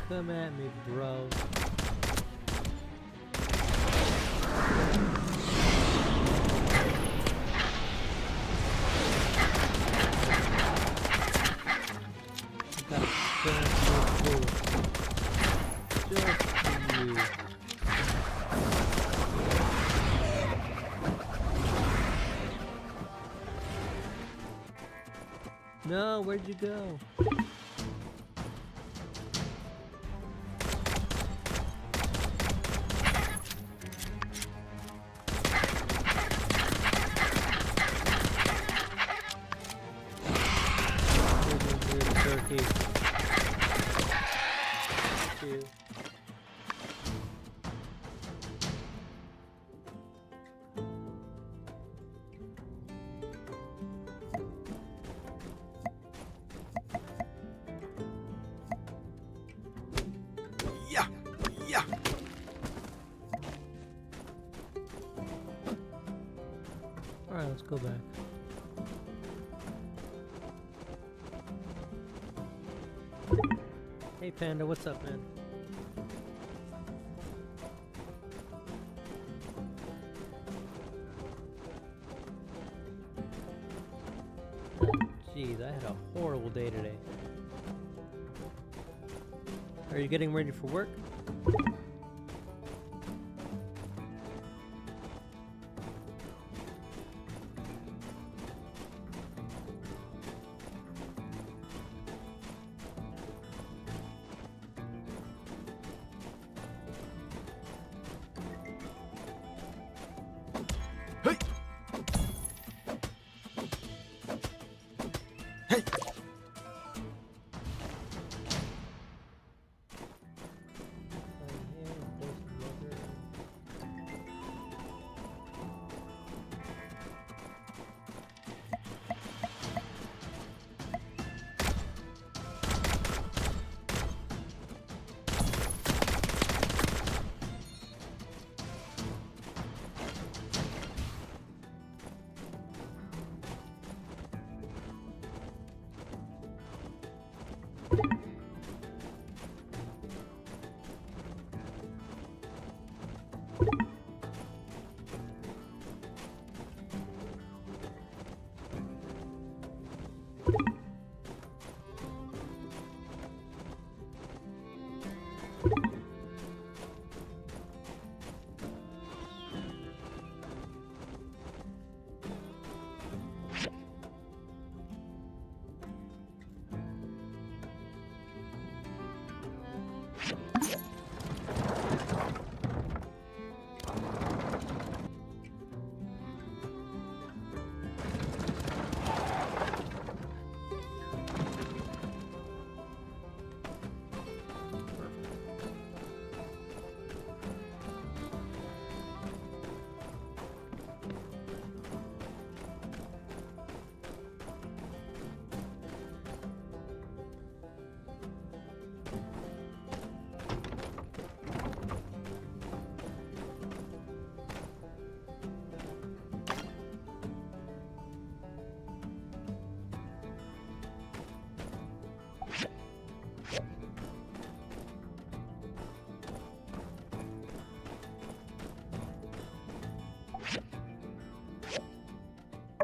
Come at me, bro. No, where'd you go? Turkey. Thank you. Yeah. Yeah. Alright, let's go back. Hey Panda, what's up, man? Jeez, I had a horrible day today. Are you getting ready for work? Hey! Hey!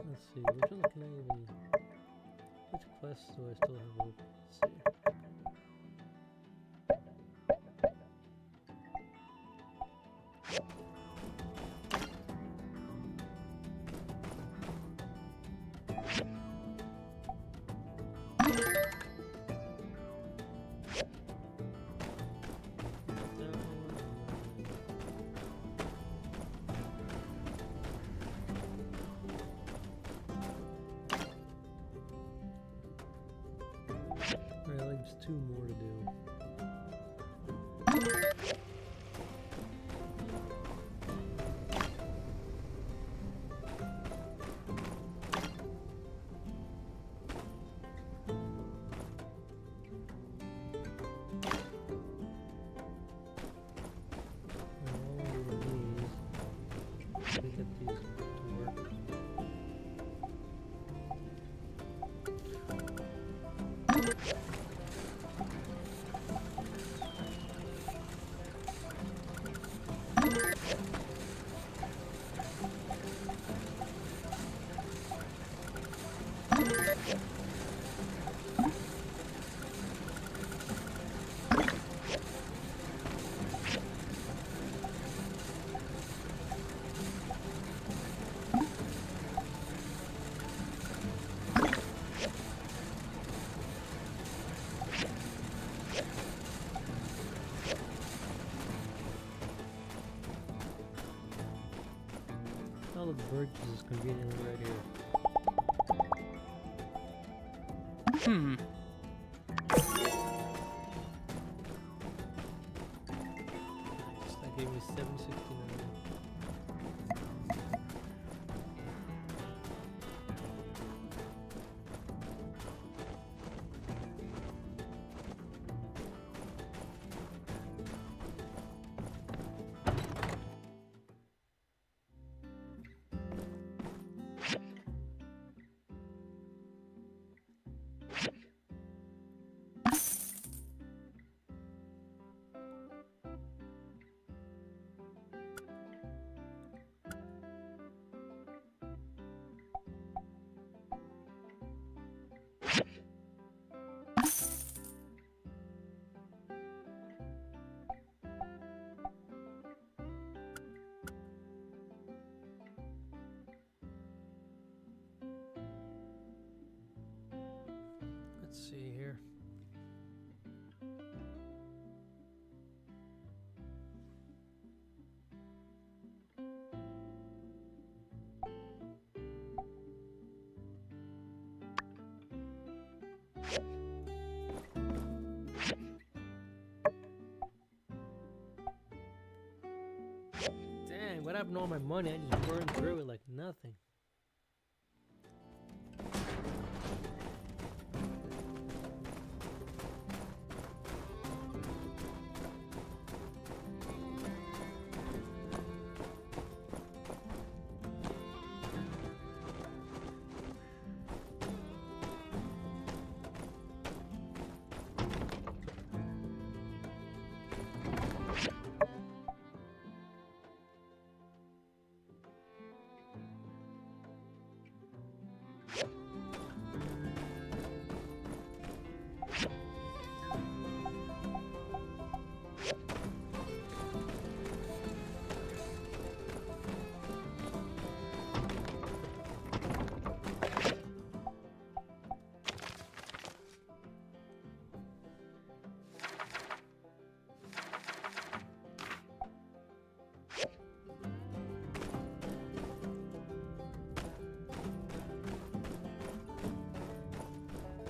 Let's see, which one can I even... Which quests do I still have open? Let's see. Alright, like just 2 more to do. All of the birds is conveniently right here. Nice, that gave me 769. Let's see here. Dang, what happened to all my money? I just burned through it like nothing.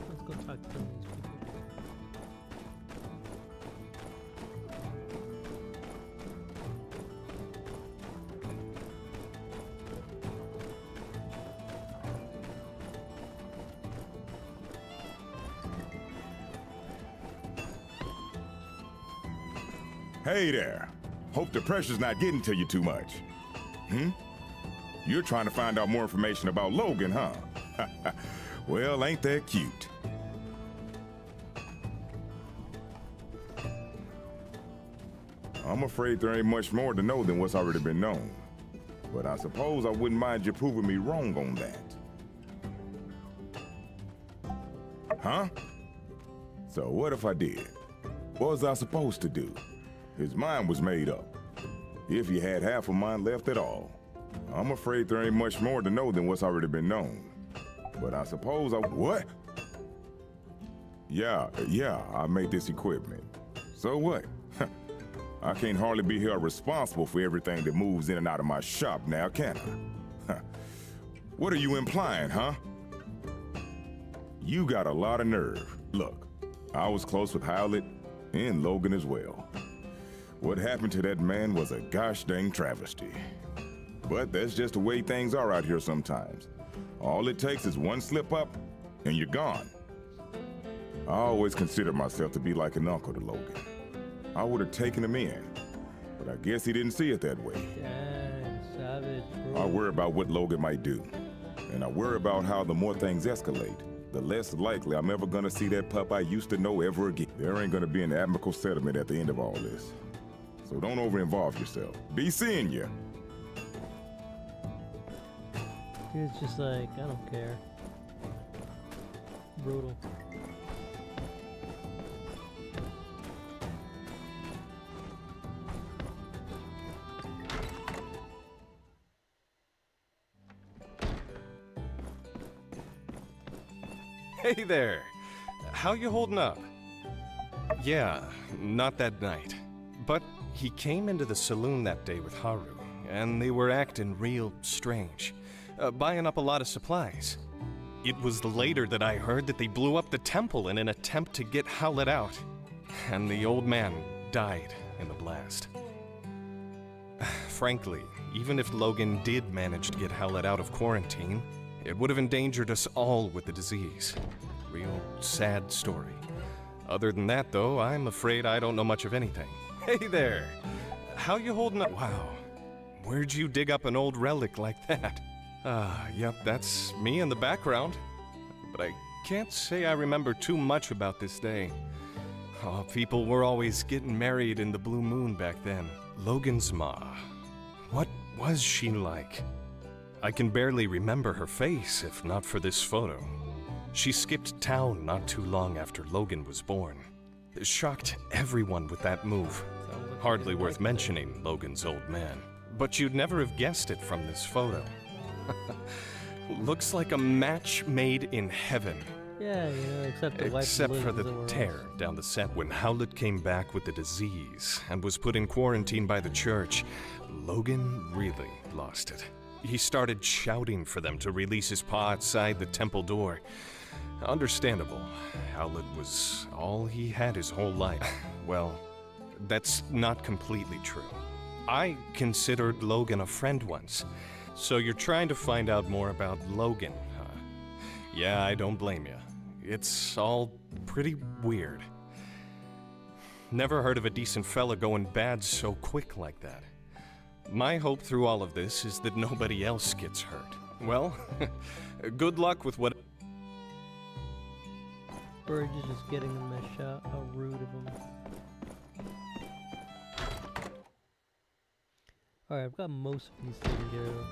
Let's go talk to these people. Hey there. Hope the pressure's not getting to you too much. You're trying to find out more information about Logan, huh? Well, ain't that cute? I'm afraid there ain't much more to know than what's already been known. But I suppose I wouldn't mind you proving me wrong on that. Huh? So what if I did? What was I supposed to do? His mind was made up. If he had half of mine left at all. I'm afraid there ain't much more to know than what's already been known. But I suppose I... What? Yeah, I made this equipment. So what? I can't hardly be held responsible for everything that moves in and out of my shop now, can I? What are you implying, huh? You got a lot of nerve. Look, I was close with Howlett and Logan as well. What happened to that man was a gosh dang travesty. But that's just the way things are out here sometimes. All it takes is one slip up, and you're gone. I always considered myself to be like an uncle to Logan. I would have taken him in, but I guess he didn't see it that way. Dang, savage, bro. I worry about what Logan might do, and I worry about how the more things escalate, the less likely I'm ever gonna see that pup I used to know ever again. There ain't gonna be an amicable settlement at the end of all this. So don't over-involve yourself. Be seeing ya. It's just like, I don't care. Brutal. Hey there! How you holding up? Yeah, not that night. But he came into the saloon that day with Haru, and they were acting real strange, buying up a lot of supplies. It was later that I heard that they blew up the temple in an attempt to get Howlett out, and the old man died in the blast. Frankly, even if Logan did manage to get Howlett out of quarantine, it would have endangered us all with the disease. Real sad story. Other than that, though, I'm afraid I don't know much of anything. Hey there! How you holding up? Wow. Where'd you dig up an old relic like that? Yep, that's me in the background. But I can't say I remember too much about this day. Oh, people were always getting married in the blue moon back then. Logan's ma. What was she like? I can barely remember her face if not for this photo. She skipped town not too long after Logan was born. It shocked everyone with that move. Hardly worth mentioning Logan's old man. But you'd never have guessed it from this photo. Looks like a match made in heaven. Yeah, you know, except the wife Except lives for the somewhere tear else. down the set when Howlett came back with the disease and was put in quarantine by the church. Logan really lost it. He started shouting for them to release his paw outside the temple door. Understandable. Howlett was all he had his whole life. Well, that's not completely true. I considered Logan a friend once. So you're trying to find out more about Logan, huh? Yeah, I don't blame you. It's all pretty weird. Never heard of a decent fella going bad so quick like that. My hope through all of this is that nobody else gets hurt. Well, good luck with what... Burge is just getting him a shot. How rude of him. Alright, I've got most of these taken care of.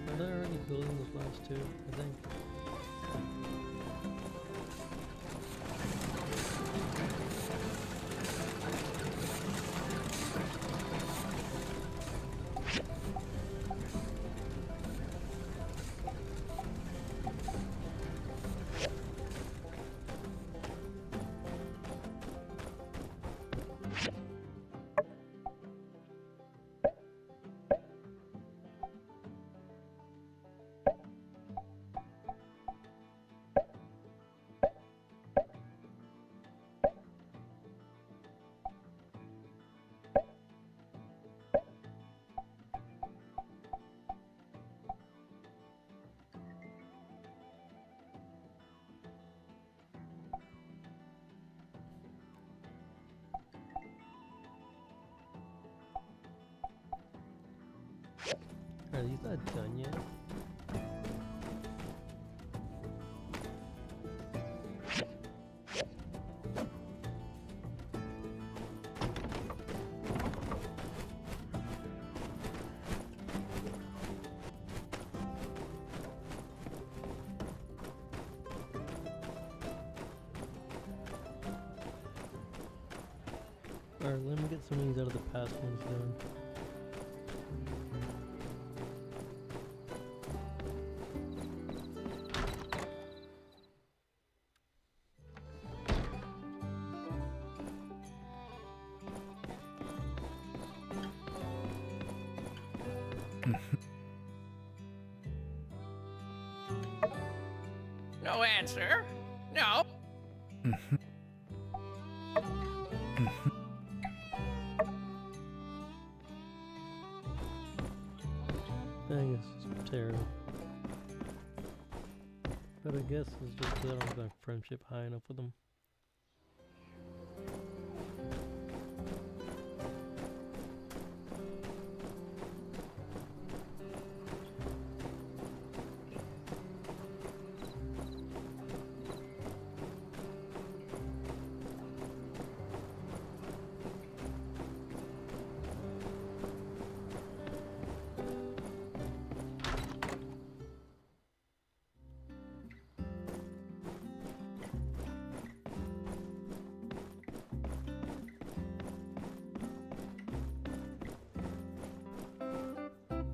Are they already building those last two, I think? Are these not done yet? Alright, let me get some of these out of the past ones done. No answer? No? I guess it's terrible. But I guess it's just that I don't have my friendship high enough with them.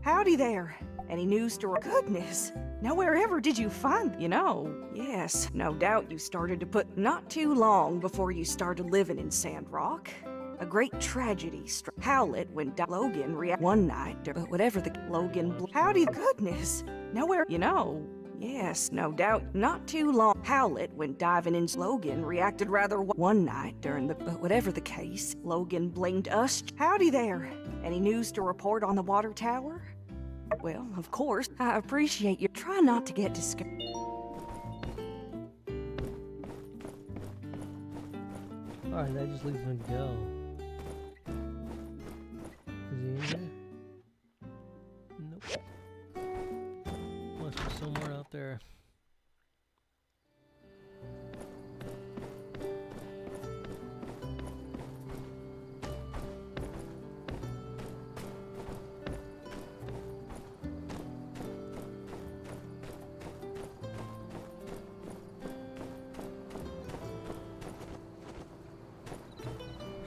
Howdy there. Any news to goodness? Nowhere ever did you find, Yes, no doubt you started to put not too long before you started living in Sandrock. A great tragedy struck Howlett when Logan one night, but whatever the Logan howdy goodness. Nowhere, Yes, no doubt not too long. Howlett when diving in Logan reacted rather one night during but whatever the case, Logan blamed us. Howdy there. Any news to report on the water tower? Well, of course, I appreciate you. Try not to get discouraged. Alright, that just leaves Miguel. Is he in there? Nope. Must be somewhere out there.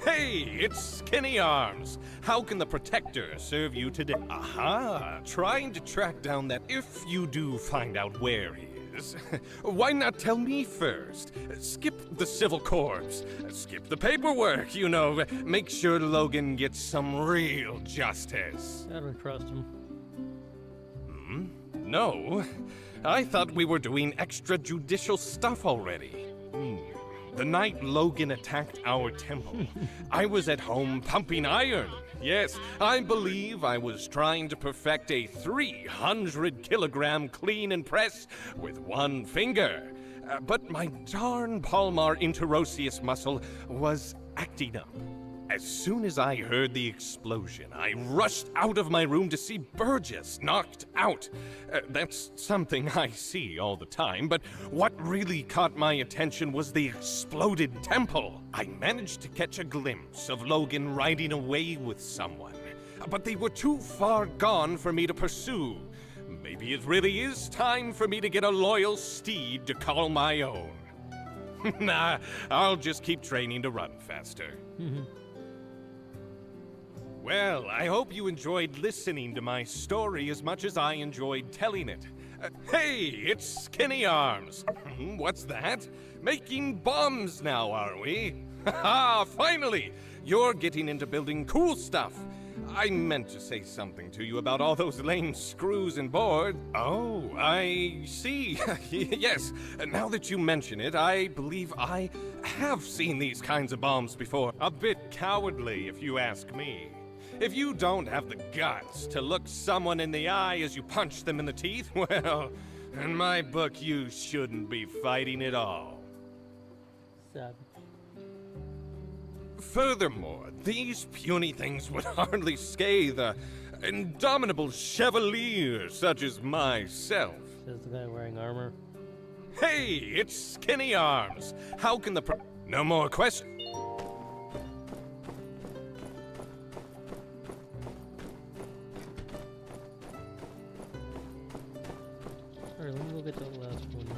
Hey, it's Skinny Arms. How can the Protector serve you today? Aha, trying to track down that if you do find out where he is. Why not tell me first? Skip the civil corps. Skip the paperwork, you know. Make sure Logan gets some real justice. I don't trust him. Hmm? No. I thought we were doing extrajudicial stuff already. The night Logan attacked our temple, I was at home pumping iron. Yes, I believe I was trying to perfect a 300-kilogram clean and press with one finger. But my darn palmar interosseous muscle was acting up. As soon as I heard the explosion, I rushed out of my room to see Burgess knocked out. That's something I see all the time, but what really caught my attention was the exploded temple. I managed to catch a glimpse of Logan riding away with someone, but they were too far gone for me to pursue. Maybe it really is time for me to get a loyal steed to call my own. Nah, I'll just keep training to run faster. Well, I hope you enjoyed listening to my story as much as I enjoyed telling it. Hey, it's Skinny Arms. What's that? Making bombs now, are we? Haha, finally! You're getting into building cool stuff. I meant to say something to you about all those lame screws and boards. Oh, I see. Yes, now that you mention it, I believe I have seen these kinds of bombs before. A bit cowardly, if you ask me. If you don't have the guts to look someone in the eye as you punch them in the teeth, well, in my book, you shouldn't be fighting at all. Sad. Furthermore, these puny things would hardly scathe an indomitable chevalier such as myself. Says the guy wearing armor. Hey, it's Skinny Arms. How can the No more questions? Alright, let me look at the last one now.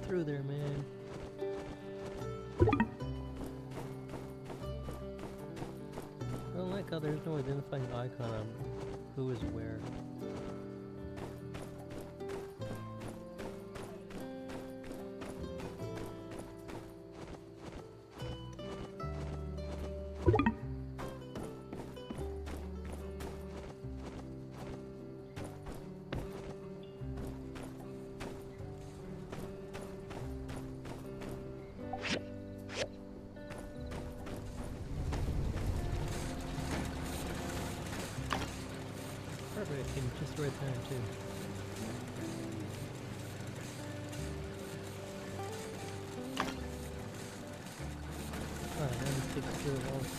Through there, man. I don't like how there's no identifying icon on who is where. Perfect, came just the right time too. Alright, now we take care of all 6.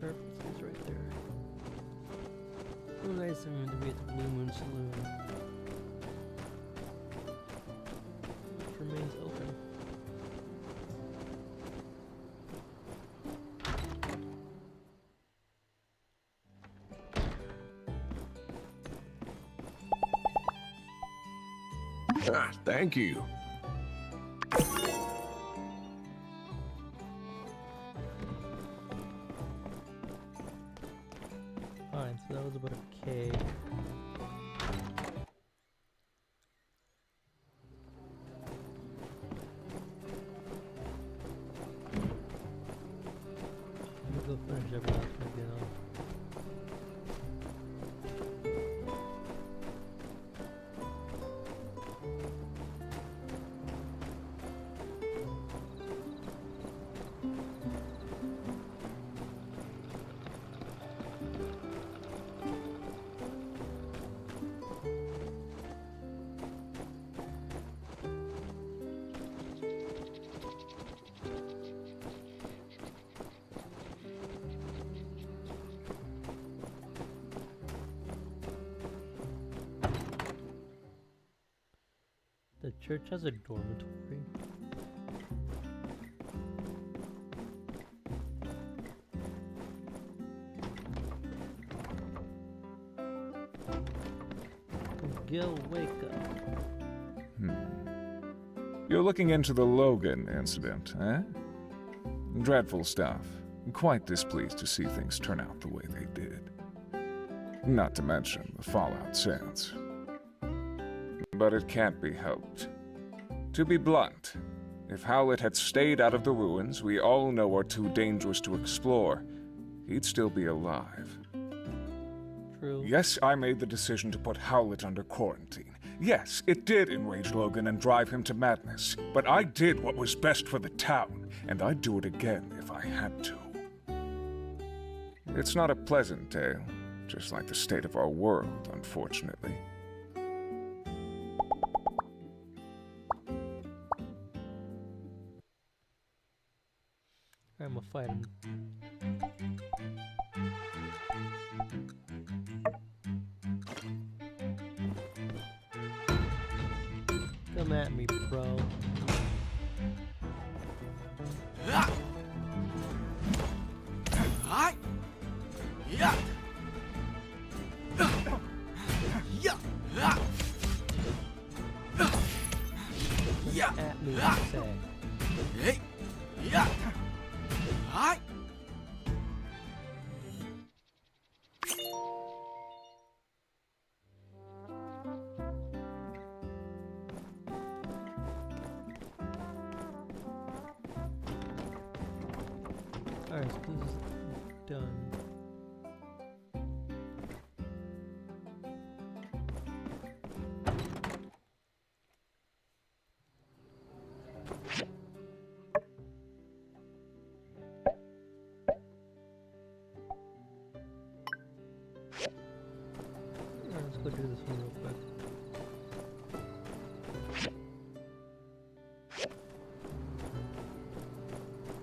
Perfect, it's right there. Oh, nice of him to be at the Blue Moon Saloon. Ah, thank you. Fine, so that was about a K. Let me go finish every last one down. The church has a dormitory. Gil, wake up. You're looking into the Logan incident, eh? Dreadful stuff. Quite displeased to see things turn out the way they did. Not to mention the fallout since. But it can't be helped. To be blunt, if Howlett had stayed out of the ruins we all know are too dangerous to explore, he'd still be alive. True. Yes, I made the decision to put Howlett under quarantine. Yes, it did enrage Logan and drive him to madness. But I did what was best for the town, and I'd do it again if I had to. It's not a pleasant tale, just like the state of our world, unfortunately. I'm gonna fight him. Come at me, bro. At me, I say. Alright, so this is done. Alright, let's go do this one real quick.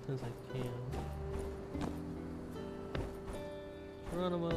Since I can. Geronimo!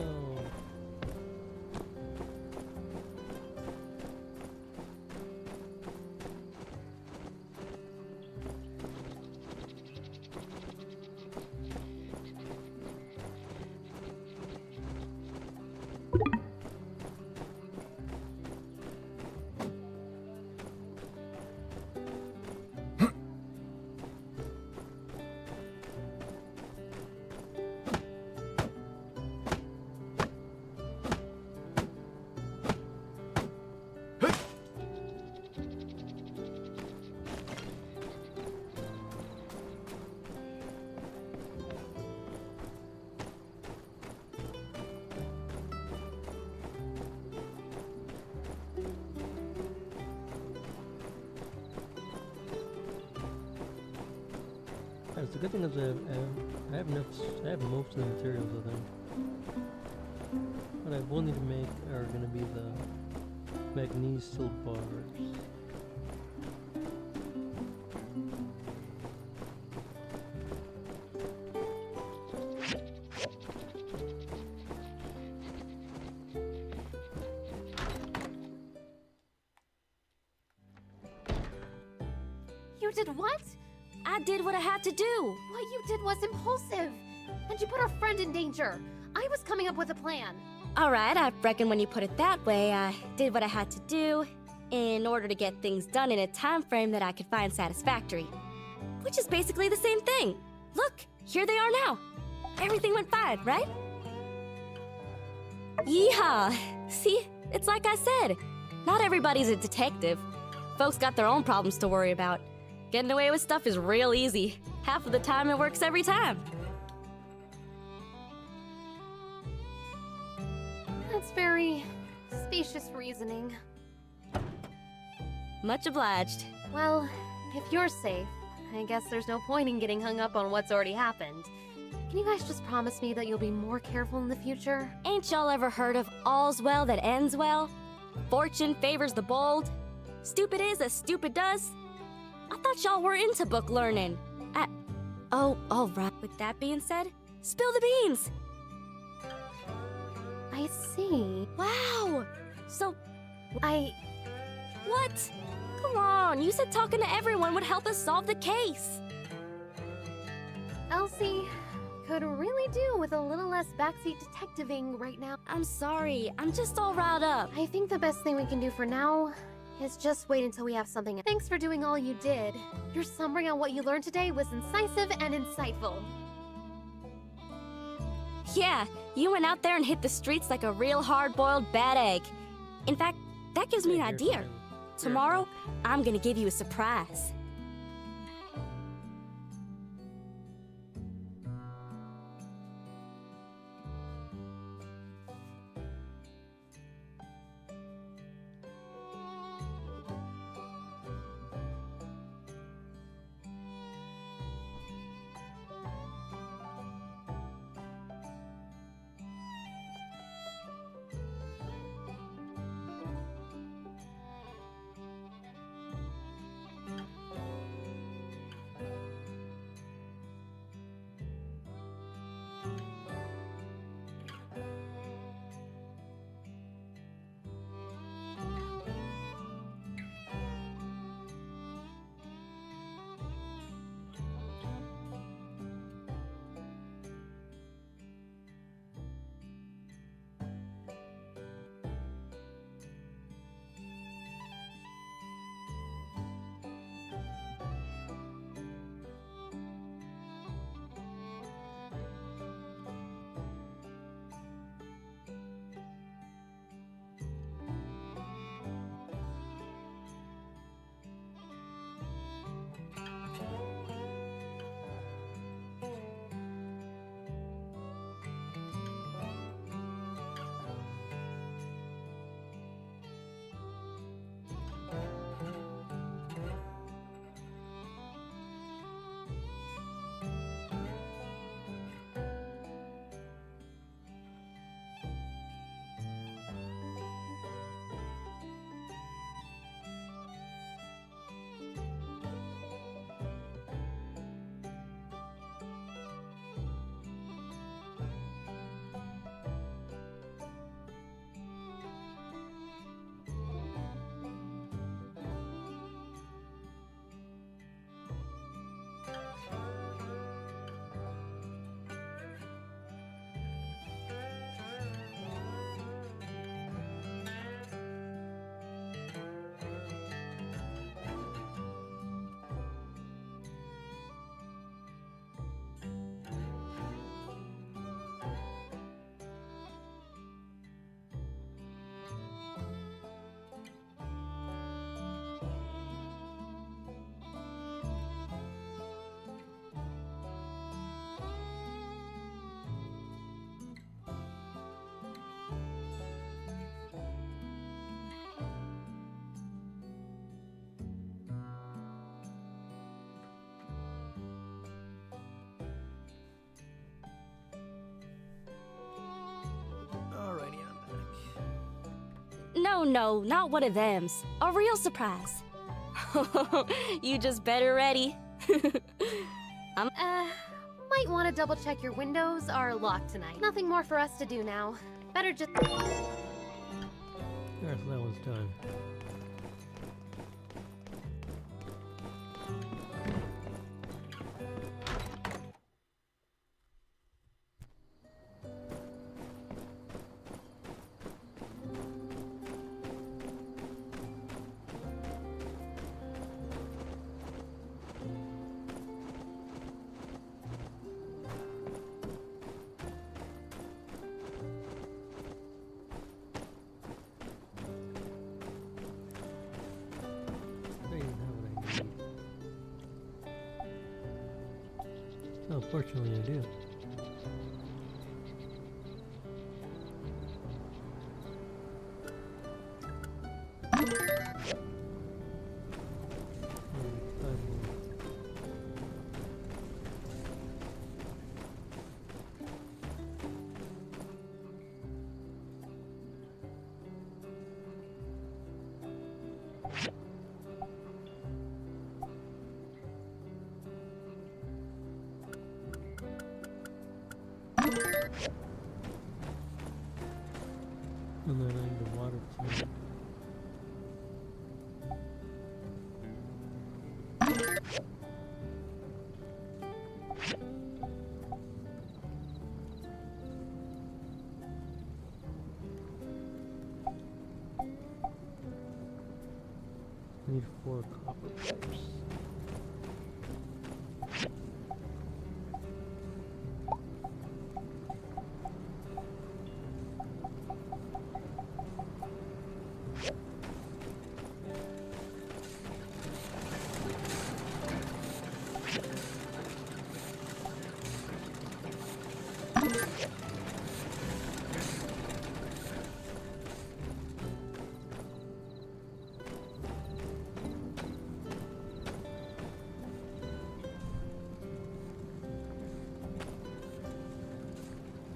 The good thing is I have most of the materials, I think. What I will need to make are going to be the magnesium bars. You did what? I did what I had to do. What you did was impulsive. And you put our friend in danger. I was coming up with a plan. Alright, I reckon when you put it that way, I did what I had to do. in order to get things done in a time frame that I could find satisfactory. Which is basically the same thing. Look, here they are now. Everything went fine, right? Yeehaw! See, it's like I said. Not everybody's a detective. Folks got their own problems to worry about. Getting away with stuff is real easy. Half of the time it works every time. That's very specious reasoning. Much obliged. Well, if you're safe, I guess there's no point in getting hung up on what's already happened. Can you guys just promise me that you'll be more careful in the future? Ain't y'all ever heard of all's well that ends well? Fortune favors the bold. Stupid is as stupid does. I thought y'all were into book learning. Oh, all right. With that being said, spill the beans. I see. Wow. So, What? Come on, you said talking to everyone would help us solve the case. Elsie could really do with a little less backseat detectiving right now. I'm sorry, I'm just all riled up. I think the best thing we can do for now is just wait until we have something. Thanks for doing all you did. Your summary on what you learned today was incisive and insightful. Yeah, you went out there and hit the streets like a real hard-boiled bad egg. In fact, that gives me an idea. Tomorrow, I'm gonna give you a surprise. No, not one of thems. A real surprise. You just better ready. Might want to double check your windows are locked tonight. Nothing more for us to do now. Better just... Alright, so that one's done. Well, fortunately I do. And then I need the water plant. I need 4 copper pipes.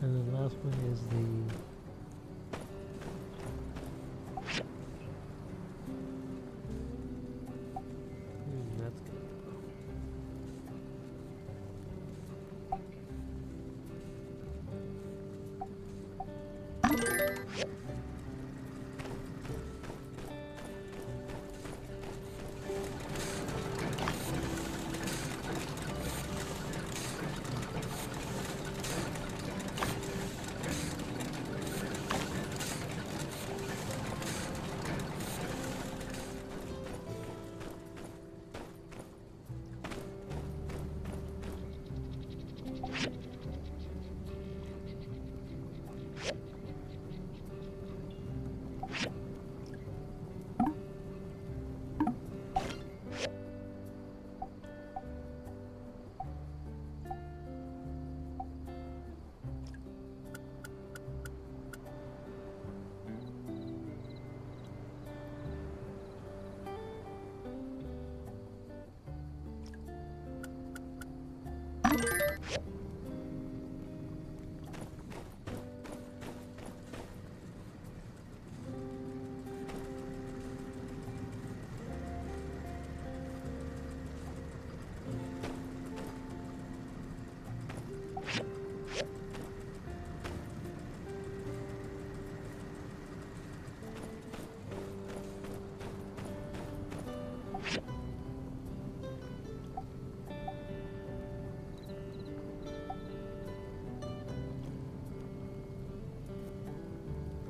And the last one is the that's good.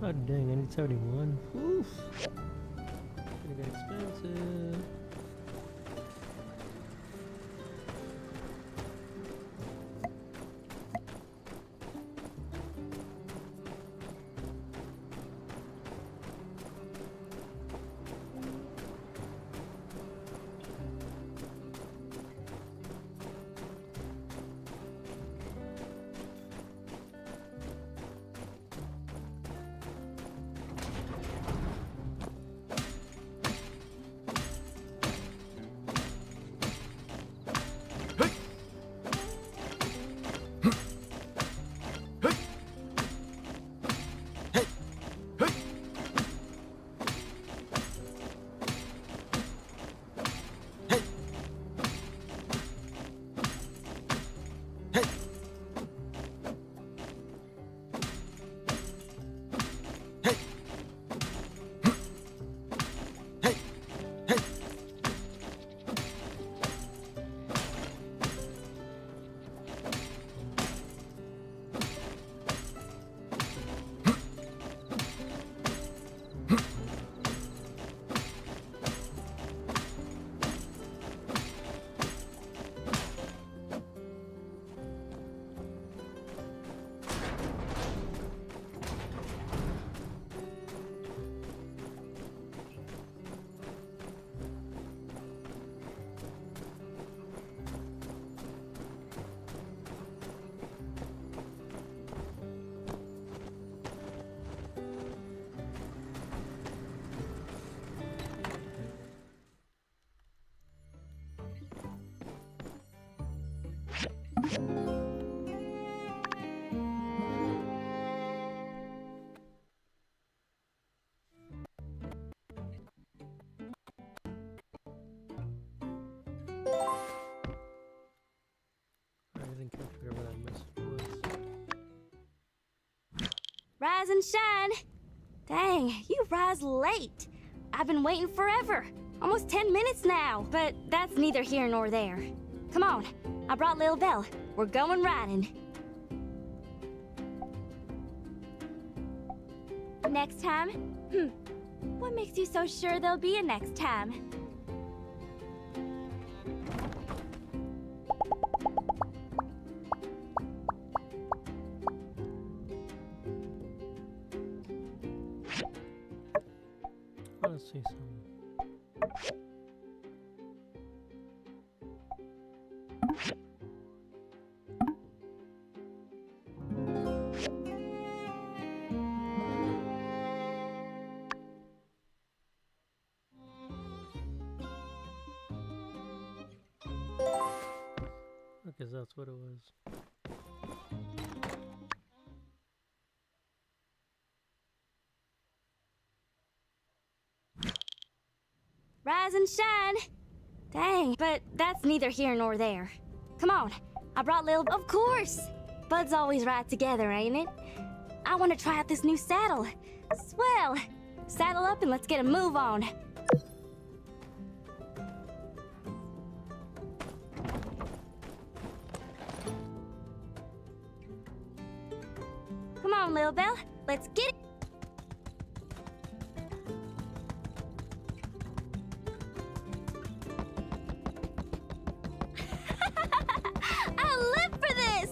Oh dang, I need 71. Oof. Gonna get expensive. Rise and shine. Dang, you rise late. I've been waiting forever. Almost 10 minutes now. But that's neither here nor there. Come on, I brought Lil Belle. We're going riding. Next time? What makes you so sure there'll be a next time? Let's see some. Okay, so that's what it was. Rise and shine. Dang, but that's neither here nor there. Come on, I brought Lil... Of course! Buds always ride together, ain't it? I want to try out this new saddle. Swell! Saddle up and let's get a move on. Come on, Lil Belle. Let's get it. I live for this!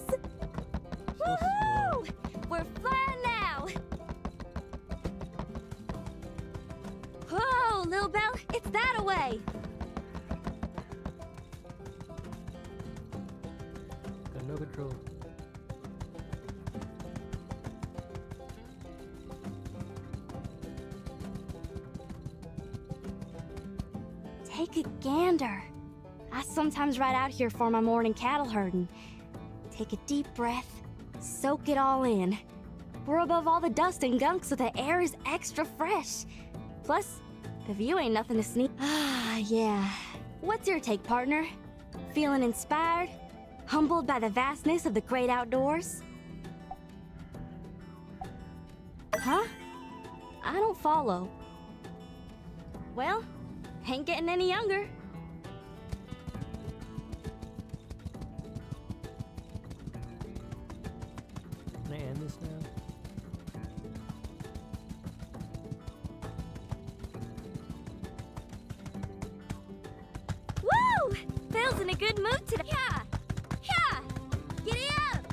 Woohoo! We're flying now! Whoa, Lil Belle, it's that away! Got no control. Take a gander. I sometimes ride out here for my morning cattle herding. Take a deep breath, soak it all in. We're above all the dust and gunk, so the air is extra fresh. Plus, the view ain't nothing to sneak. Ah, yeah. What's your take, partner? Feeling inspired? Humbled by the vastness of the great outdoors? Huh? I don't follow. Well, ain't getting any younger. Can I end this now? Woo! Phil's in a good mood today. Yeah! Yeah! Giddy up!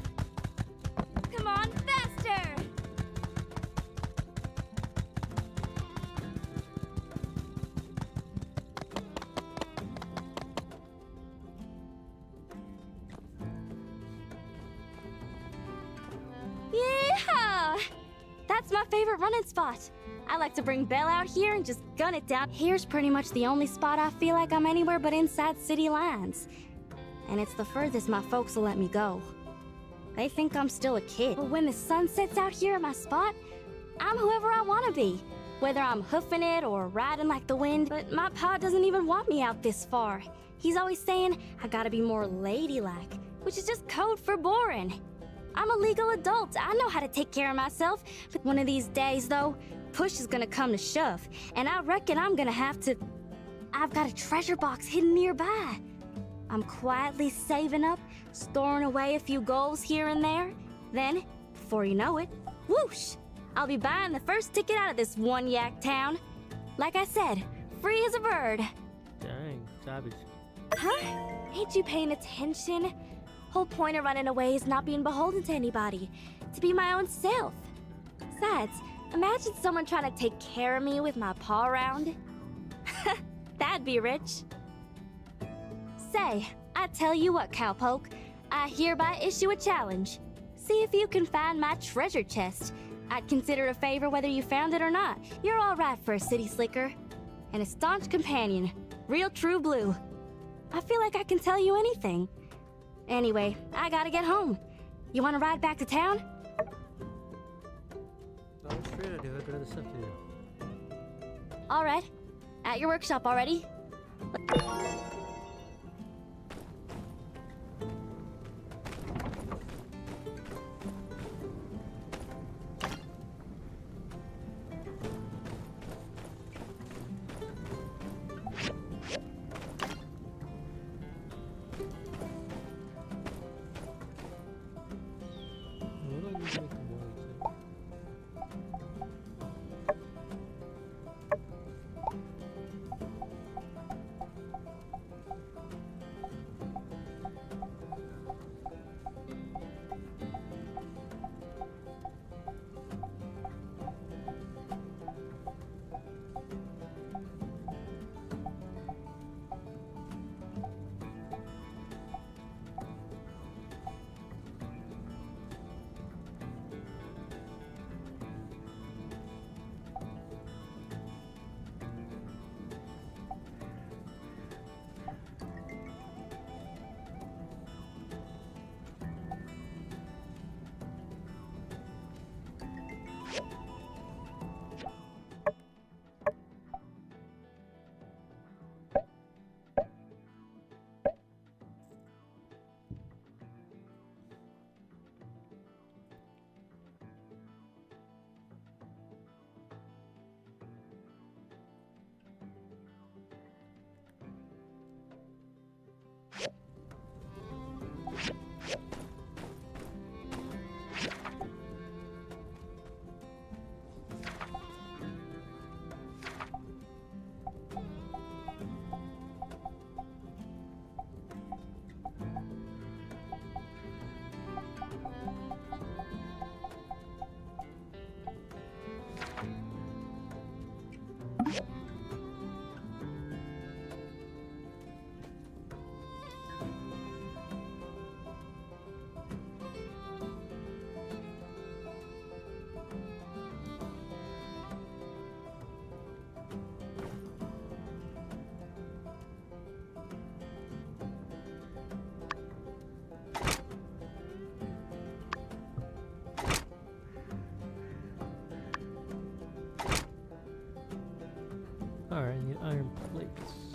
Come on, faster! Yeah! That's my favorite running spot. I like to bring Belle out here and just gun it down. Here's pretty much the only spot I feel like I'm anywhere but inside city lines. And it's the furthest my folks will let me go. They think I'm still a kid. But when the sun sets out here at my spot, I'm whoever I want to be. Whether I'm hoofing it or riding like the wind. But my pa doesn't even want me out this far. He's always saying I gotta be more ladylike, which is just code for boring. I'm a legal adult. I know how to take care of myself. But one of these days, though, push is gonna come to shove, and I reckon I'm gonna have to... I've got a treasure box hidden nearby. I'm quietly saving up, storing away a few goals here and there. Then, before you know it, whoosh! I'll be buying the first ticket out of this one yak town. Like I said, free as a bird. Dang, savage. Huh? Ain't you paying attention? Whole point of running away is not being beholden to anybody. To be my own self. Besides, imagine someone trying to take care of me with my paw around. That'd be rich. Say, I tell you what, cowpoke. I hereby issue a challenge. See if you can find my treasure chest. I'd consider a favor whether you found it or not. You're all right for a city slicker. And a staunch companion. Real true blue. I feel like I can tell you anything. Anyway, I gotta get home. You wanna ride back to town? Oh, straight I do. I got other stuff to do. Alright. At your workshop already? Alright, I need iron plates.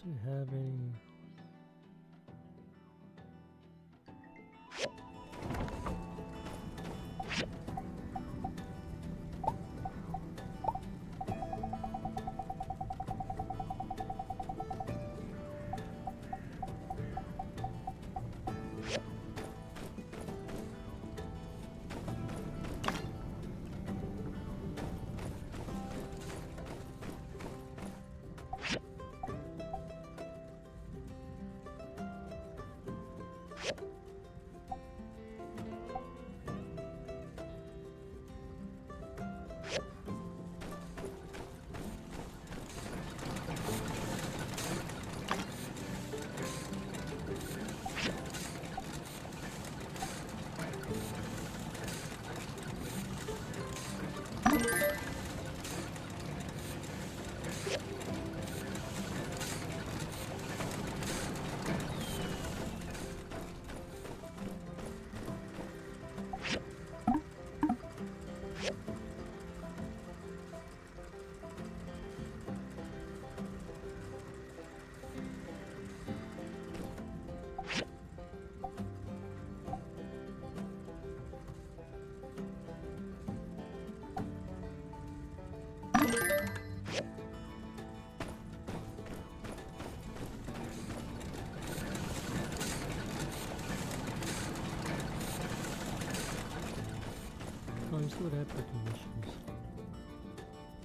Do you have any? Well, let's see what happened to missions.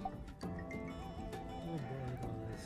Oh boy, look at all this.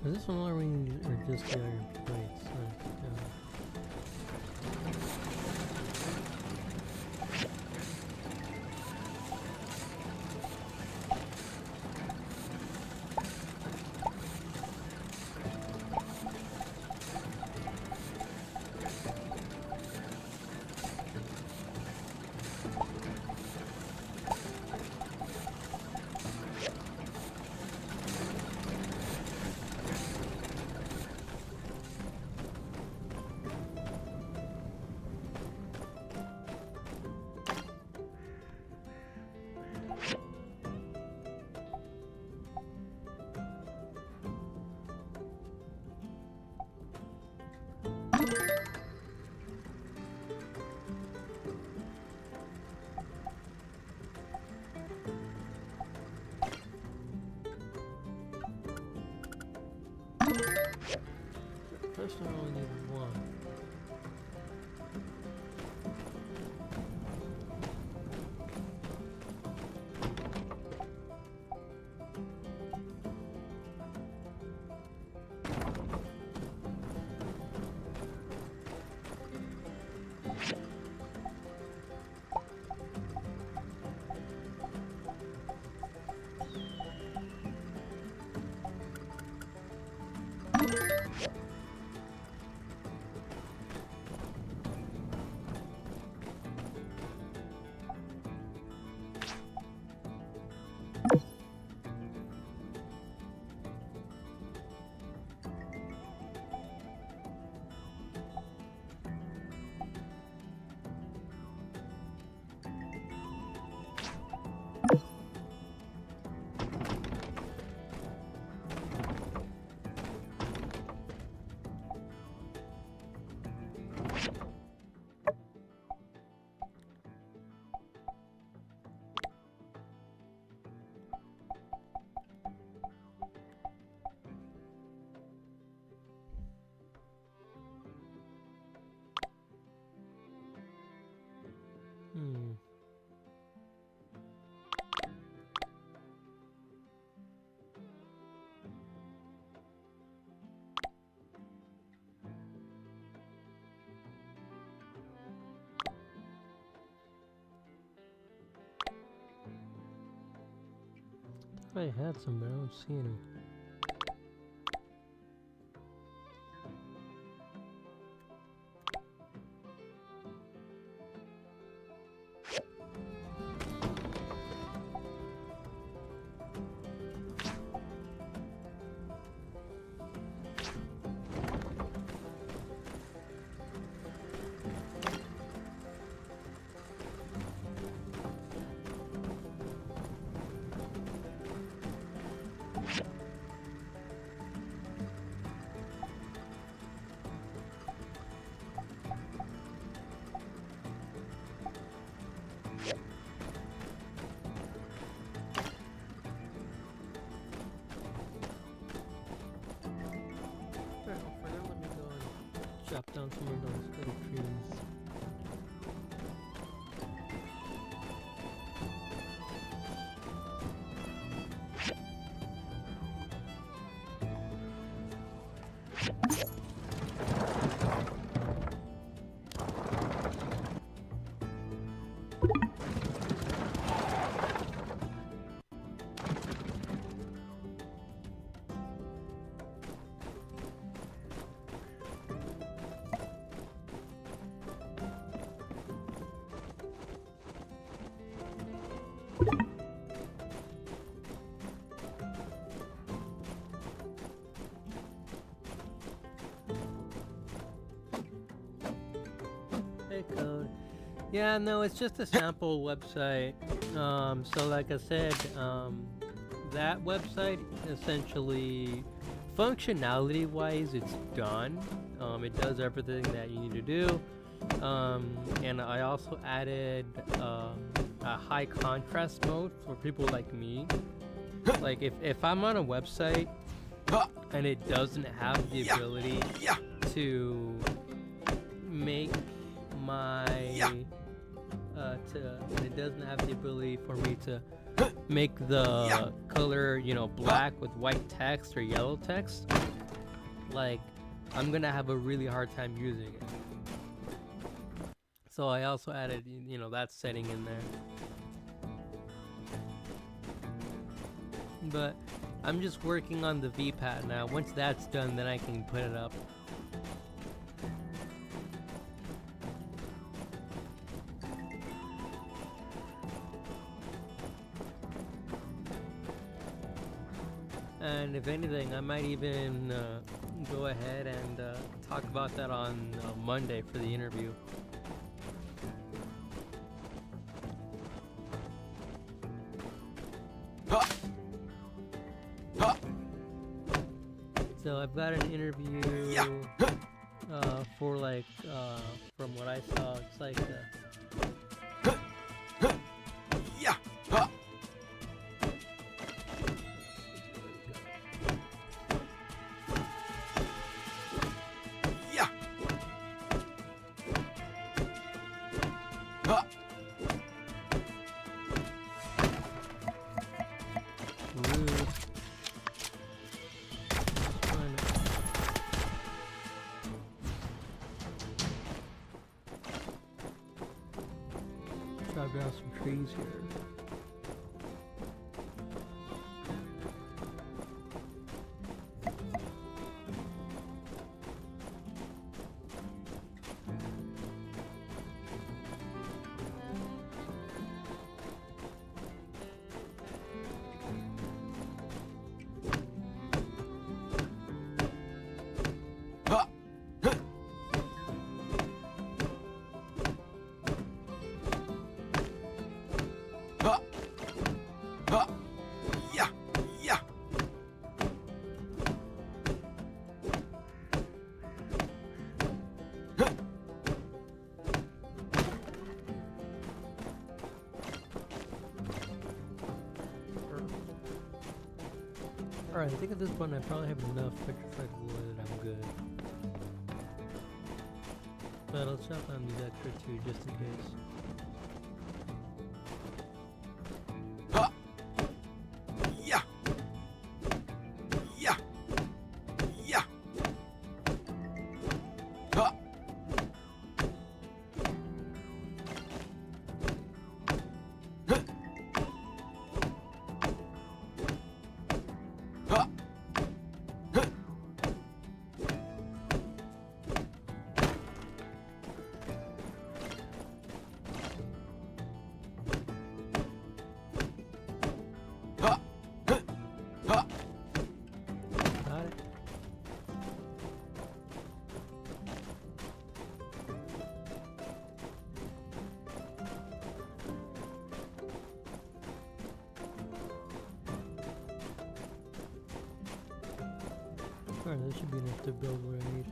Is this one or just the other plates? First I only need one. I had some, but I don't see any. chop down some of those little trees. Code. Yeah, no, it's just a sample website. So like I said, that website essentially, functionality-wise, it's done. It does everything that you need to do. And I also added a high contrast mode for people like me. Like if I'm on a website and it doesn't have the ability to make it doesn't have the ability for me to make the color, you know, black with white text or yellow text, like I'm gonna have a really hard time using it. So I also added, you know, that setting in there. But I'm just working on the VPAT now. Once that's done, then I can put it up. And if anything, I might even go ahead and talk about that on Monday for the interview. So I've got an interview for like, from what I saw, it's like chop down some trees here. Alright, I think at this point I probably have enough petrified wood, I'm good. But I'll chop on these extra two just in case. Alright, that should be enough to build what I need.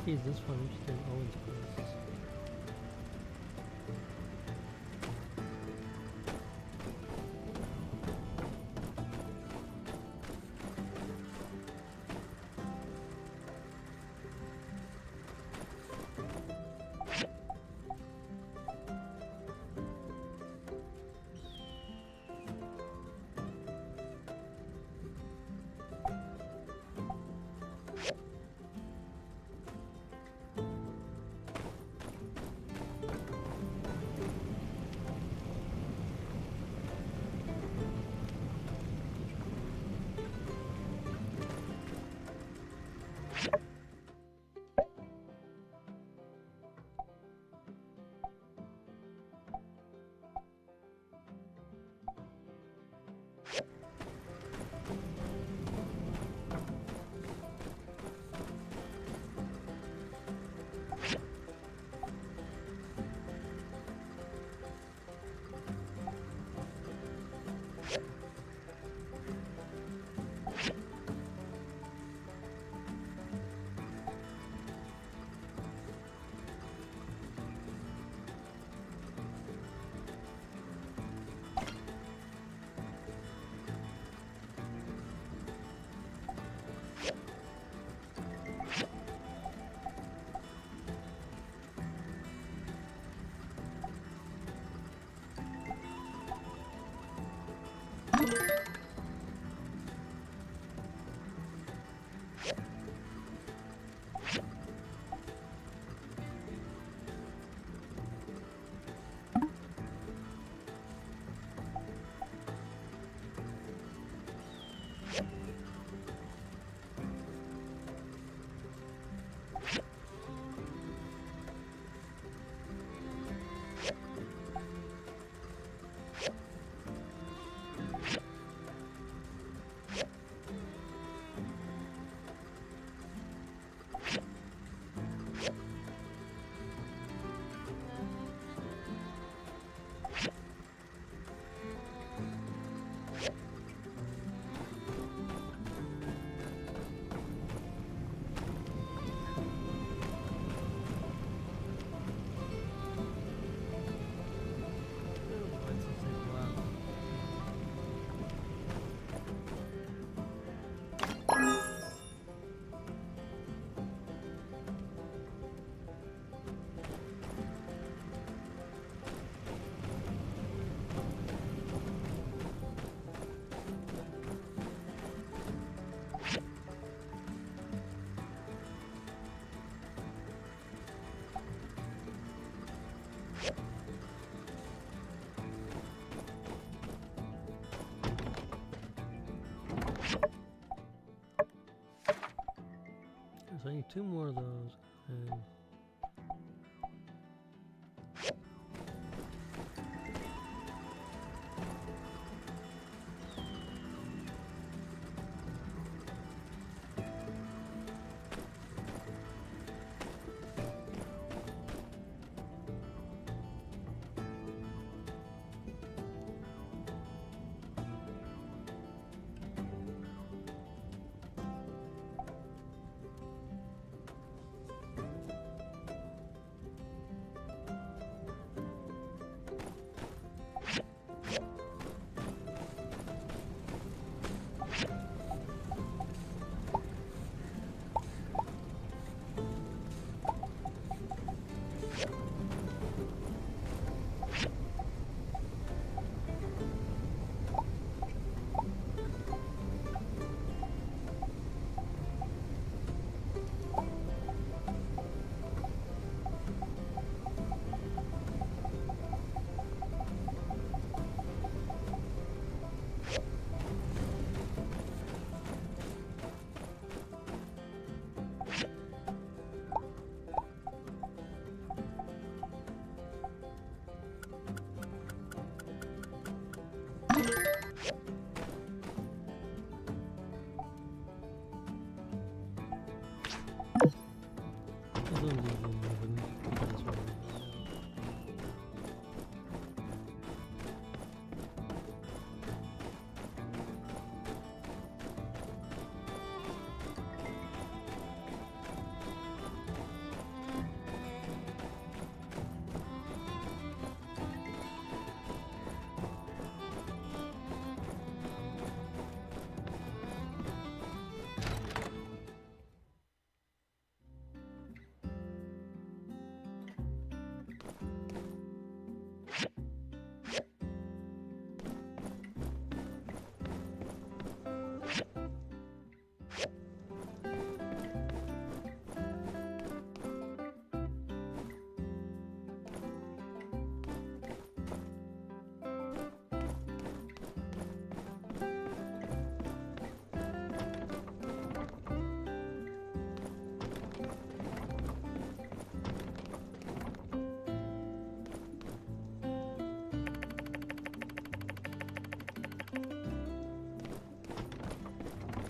Geez, this one, I'm just getting Owen's quests. So I need 2 more of those, and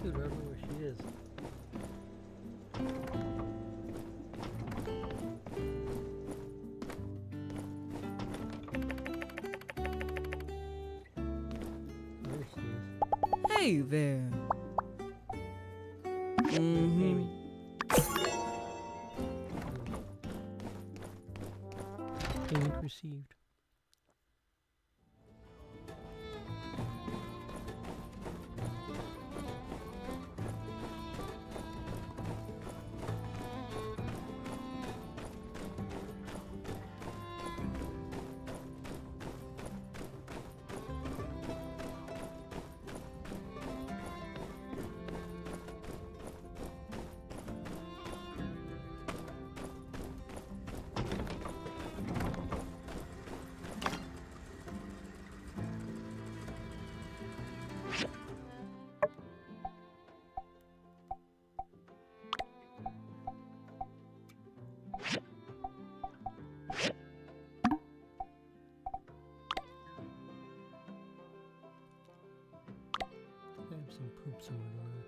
Dude, I don't know where she is. There she is. Hey there. Amy. Payment received. I have some poop somewhere down there.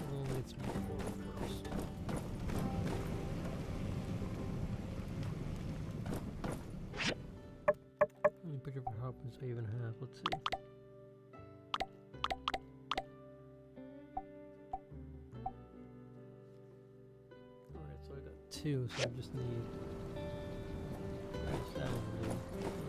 We'll get some water first. How many picture of happens I even have? Let's see. Alright, so I got two, so I just need that one.